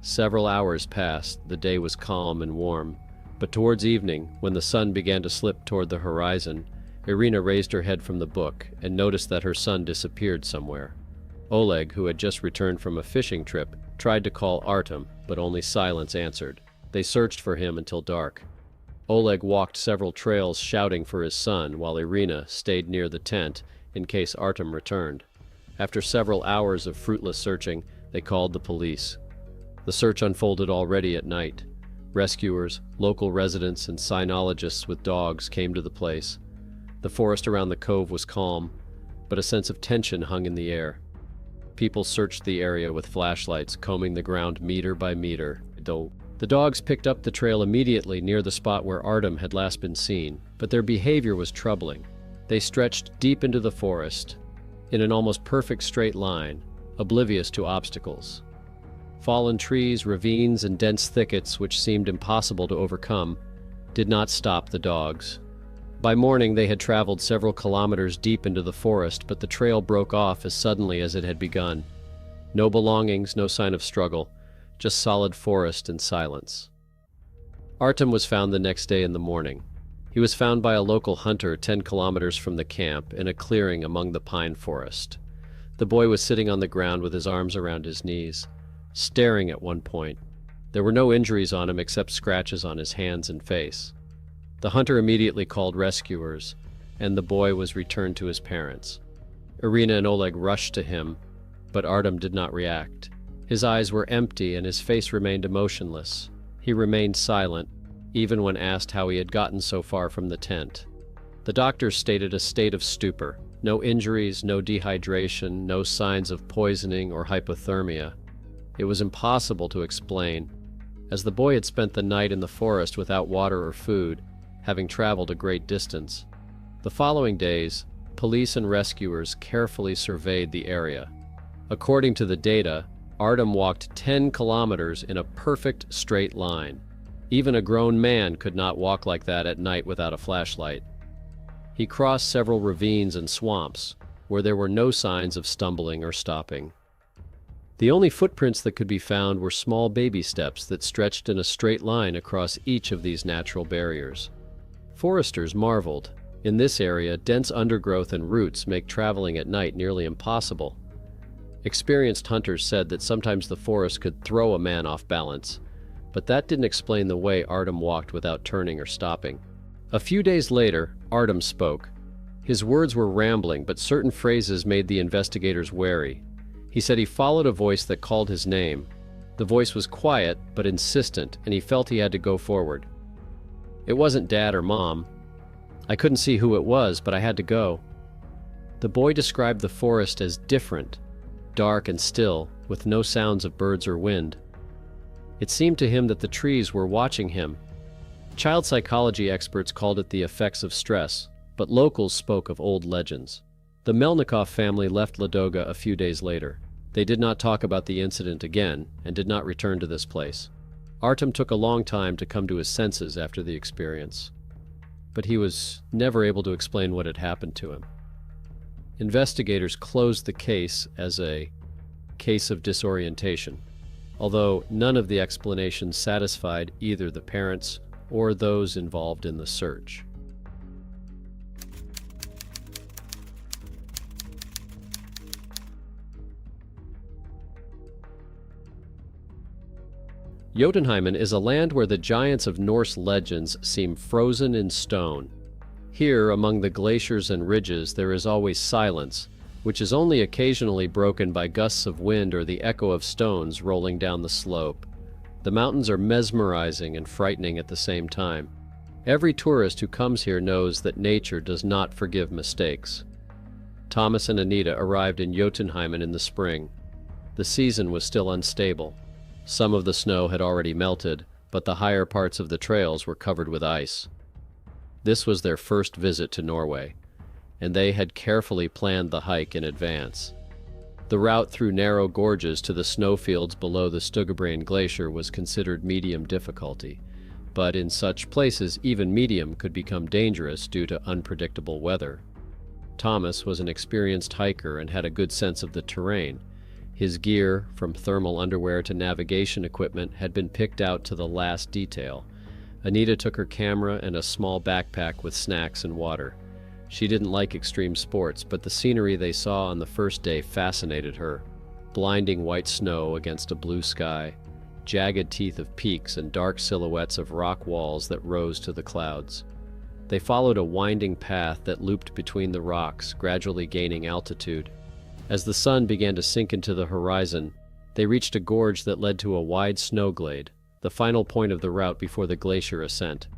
A: Several hours passed. The day was calm and warm, but towards evening, when the sun began to slip toward the horizon, Irina raised her head from the book and noticed that her son disappeared somewhere. Oleg, who had just returned from a fishing trip, tried to call Artem, but only silence answered. They searched for him until dark. Oleg walked several trails shouting for his son, while Irina stayed near the tent in case Artem returned. After several hours of fruitless searching, they called the police. The search unfolded already at night. Rescuers, local residents, and cynologists with dogs came to the place. The forest around the cove was calm, but a sense of tension hung in the air. People searched the area with flashlights, combing the ground meter by meter. The dogs picked up the trail immediately near the spot where Artem had last been seen, but their behavior was troubling. They stretched deep into the forest, in an almost perfect straight line, oblivious to obstacles. Fallen trees, ravines, and dense thickets, which seemed impossible to overcome, did not stop the dogs. By morning, they had traveled several kilometers deep into the forest, but the trail broke off as suddenly as it had begun. No belongings, no sign of struggle, just solid forest and silence. Artem was found the next day in the morning. He was found by a local hunter 10 kilometers from the camp in a clearing among the pine forest. The boy was sitting on the ground with his arms around his knees, staring at one point. There were no injuries on him except scratches on his hands and face. The hunter immediately called rescuers, and the boy was returned to his parents. Irina and Oleg rushed to him, but Artem did not react. His eyes were empty and his face remained emotionless. He remained silent, even when asked how he had gotten so far from the tent. The doctors stated a state of stupor. No injuries, no dehydration, no signs of poisoning or hypothermia. It was impossible to explain, as the boy had spent the night in the forest without water or food, having traveled a great distance. The following days, police and rescuers carefully surveyed the area. According to the data, Artem walked 10 kilometers in a perfect straight line. Even a grown man could not walk like that at night without a flashlight. He crossed several ravines and swamps, where there were no signs of stumbling or stopping. The only footprints that could be found were small baby steps that stretched in a straight line across each of these natural barriers. Foresters marveled. In this area, dense undergrowth and roots make traveling at night nearly impossible. Experienced hunters said that sometimes the forest could throw a man off balance, but that didn't explain the way Artem walked without turning or stopping. A few days later, Artem spoke. His words were rambling, but certain phrases made the investigators wary. He said he followed a voice that called his name. The voice was quiet, but insistent, and he felt he had to go forward. It wasn't Dad or Mom. I couldn't see who it was, but I had to go. The boy described the forest as different, dark and still, with no sounds of birds or wind. It seemed to him that the trees were watching him. Child psychology experts called it the effects of stress, but locals spoke of old legends. The Melnikov family left Ladoga a few days later. They did not talk about the incident again and did not return to this place. Artem took a long time to come to his senses after the experience, but he was never able to explain what had happened to him. Investigators closed the case as a case of disorientation, although none of the explanations satisfied either the parents or those involved in the search. Jotunheimen is a land where the giants of Norse legends seem frozen in stone. Here, among the glaciers and ridges, there is always silence, which is only occasionally broken by gusts of wind or the echo of stones rolling down the slope. The mountains are mesmerizing and frightening at the same time. Every tourist who comes here knows that nature does not forgive mistakes. Thomas and Anita arrived in Jotunheimen in the spring. The season was still unstable. Some of the snow had already melted, but the higher parts of the trails were covered with ice. This was their first visit to Norway, and they had carefully planned the hike in advance. The route through narrow gorges to the snowfields below the Stuggebreen Glacier was considered medium difficulty, but in such places even medium could become dangerous due to unpredictable weather. Thomas was an experienced hiker and had a good sense of the terrain. His gear, from thermal underwear to navigation equipment, had been picked out to the last detail. Anita took her camera and a small backpack with snacks and water. She didn't like extreme sports, but the scenery they saw on the first day fascinated her. Blinding white snow against a blue sky, jagged teeth of peaks and dark silhouettes of rock walls that rose to the clouds. They followed a winding path that looped between the rocks, gradually gaining altitude. As the sun began to sink into the horizon, they reached a gorge that led to a wide snow glade, the final point of the route before the glacier ascent.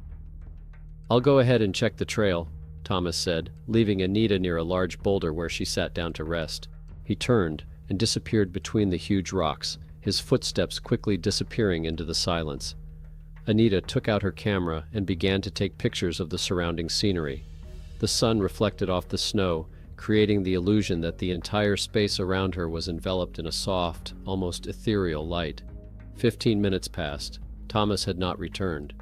A: "I'll go ahead and check the trail," Thomas said, leaving Anita near a large boulder where she sat down to rest. He turned and disappeared between the huge rocks, his footsteps quickly disappearing into the silence. Anita took out her camera and began to take pictures of the surrounding scenery. The sun reflected off the snow, creating the illusion that the entire space around her was enveloped in a soft, almost ethereal light. 15 minutes passed. Thomas had not returned.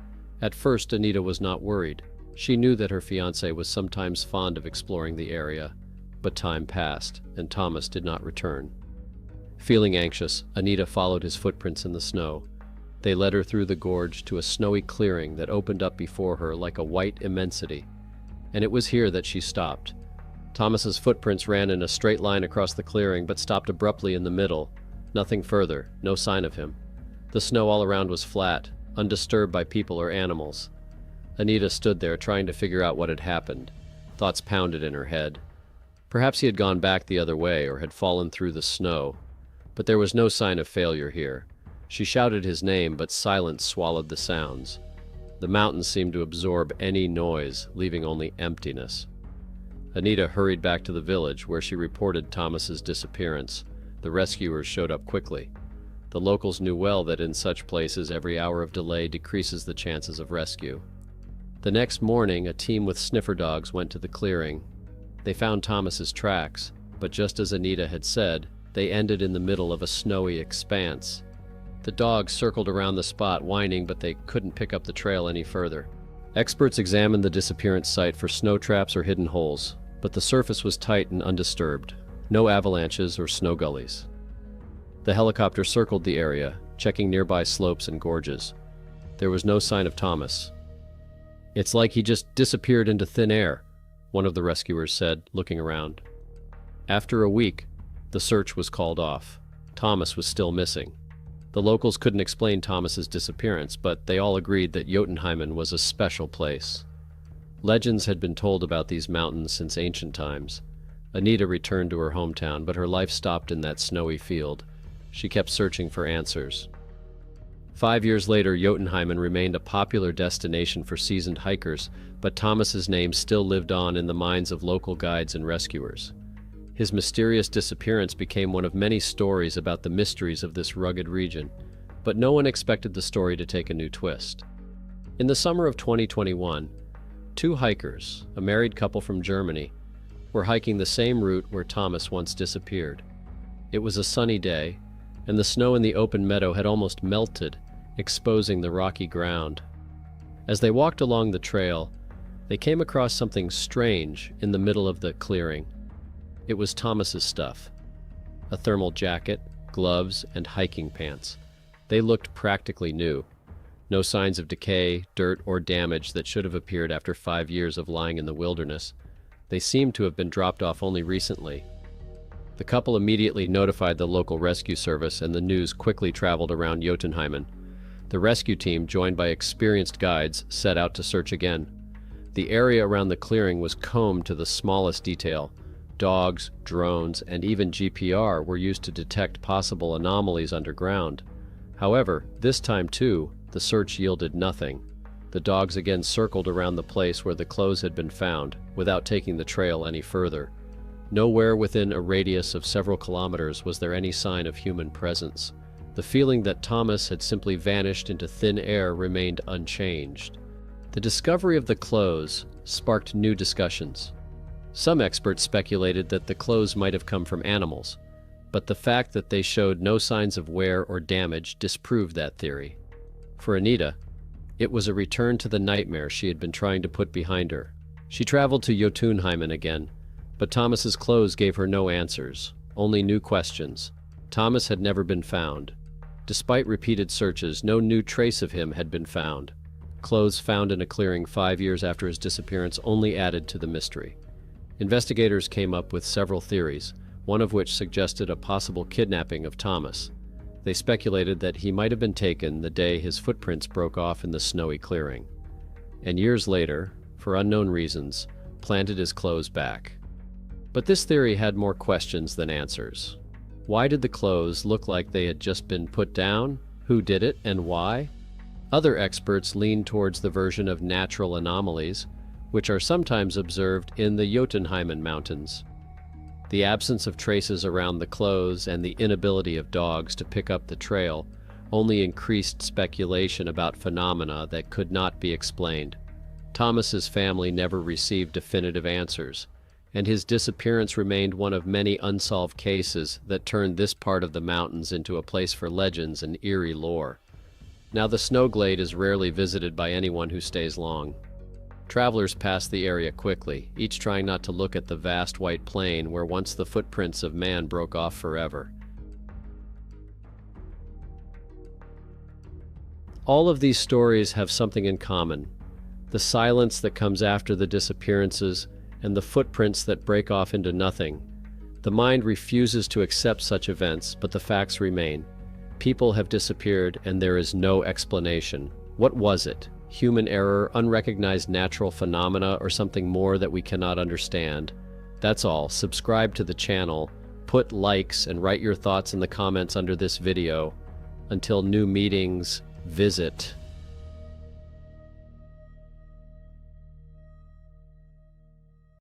A: At first, Anita was not worried. She knew that her fiancé was sometimes fond of exploring the area, but time passed, and Thomas did not return. Feeling anxious, Anita followed his footprints in the snow. They led her through the gorge to a snowy clearing that opened up before her like a white immensity. And it was here that she stopped. Thomas's footprints ran in a straight line across the clearing, but stopped abruptly in the middle. Nothing further, no sign of him. The snow all around was flat, undisturbed by people or animals. Anita stood there trying to figure out what had happened. Thoughts pounded in her head. Perhaps he had gone back the other way or had fallen through the snow. But there was no sign of failure here. She shouted his name, but silence swallowed the sounds. The mountains seemed to absorb any noise, leaving only emptiness. Anita hurried back to the village, where she reported Thomas's disappearance. The rescuers showed up quickly. The locals knew well that in such places every hour of delay decreases the chances of rescue. The next morning, a team with sniffer dogs went to the clearing. They found Thomas's tracks, but just as Anita had said, they ended in the middle of a snowy expanse. The dogs circled around the spot, whining, but they couldn't pick up the trail any further. Experts examined the disappearance site for snow traps or hidden holes, but the surface was tight and undisturbed. No avalanches or snow gullies. The helicopter circled the area, checking nearby slopes and gorges. There was no sign of Thomas. "It's like he just disappeared into thin air," one of the rescuers said, looking around. After a week, the search was called off. Thomas was still missing. The locals couldn't explain Thomas's disappearance, but they all agreed that Jotunheimen was a special place. Legends had been told about these mountains since ancient times. Anita returned to her hometown, but her life stopped in that snowy field. She kept searching for answers. 5 years later, Jotunheimen remained a popular destination for seasoned hikers, but Thomas's name still lived on in the minds of local guides and rescuers. His mysterious disappearance became one of many stories about the mysteries of this rugged region, but no one expected the story to take a new twist. In the summer of 2021, two hikers, a married couple from Germany, were hiking the same route where Thomas once disappeared. It was a sunny day, and the snow in the open meadow had almost melted, exposing the rocky ground. As they walked along the trail, they came across something strange in the middle of the clearing. It was Thomas's stuff. A thermal jacket, gloves, and hiking pants. They looked practically new. No signs of decay, dirt, or damage that should have appeared after 5 years of lying in the wilderness. They seemed to have been dropped off only recently. The couple immediately notified the local rescue service, and the news quickly traveled around Jotunheimen. The rescue team, joined by experienced guides, set out to search again. The area around the clearing was combed to the smallest detail. Dogs, drones, and even GPR were used to detect possible anomalies underground. However, this time too, the search yielded nothing. The dogs again circled around the place where the clothes had been found, without taking the trail any further. Nowhere within a radius of several kilometers was there any sign of human presence. The feeling that Thomas had simply vanished into thin air remained unchanged. The discovery of the clothes sparked new discussions. Some experts speculated that the clothes might have come from animals, but the fact that they showed no signs of wear or damage disproved that theory. For Anita, it was a return to the nightmare she had been trying to put behind her. She traveled to Jotunheimen again, but Thomas's clothes gave her no answers, only new questions. Thomas had never been found. Despite repeated searches, no new trace of him had been found. Clothes found in a clearing 5 years after his disappearance only added to the mystery. Investigators came up with several theories, one of which suggested a possible kidnapping of Thomas. They speculated that he might have been taken the day his footprints broke off in the snowy clearing, and years later, for unknown reasons, planted his clothes back. But this theory had more questions than answers. Why did the clothes look like they had just been put down? Who did it and why? Other experts leaned towards the version of natural anomalies, which are sometimes observed in the Jotunheimen Mountains. The absence of traces around the clothes and the inability of dogs to pick up the trail only increased speculation about phenomena that could not be explained. Thomas's family never received definitive answers, and his disappearance remained one of many unsolved cases that turned this part of the mountains into a place for legends and eerie lore. Now the snow glade is rarely visited by anyone who stays long. Travelers pass the area quickly, each trying not to look at the vast white plain where once the footprints of man broke off forever. All of these stories have something in common: the silence that comes after the disappearances and the footprints that break off into nothing. The mind refuses to accept such events, but the facts remain. People have disappeared and there is no explanation. What was it? Human error, unrecognized natural phenomena, or something more that we cannot understand? That's all. Subscribe to the channel, put likes, and write your thoughts in the comments under this video. Until new meetings, visit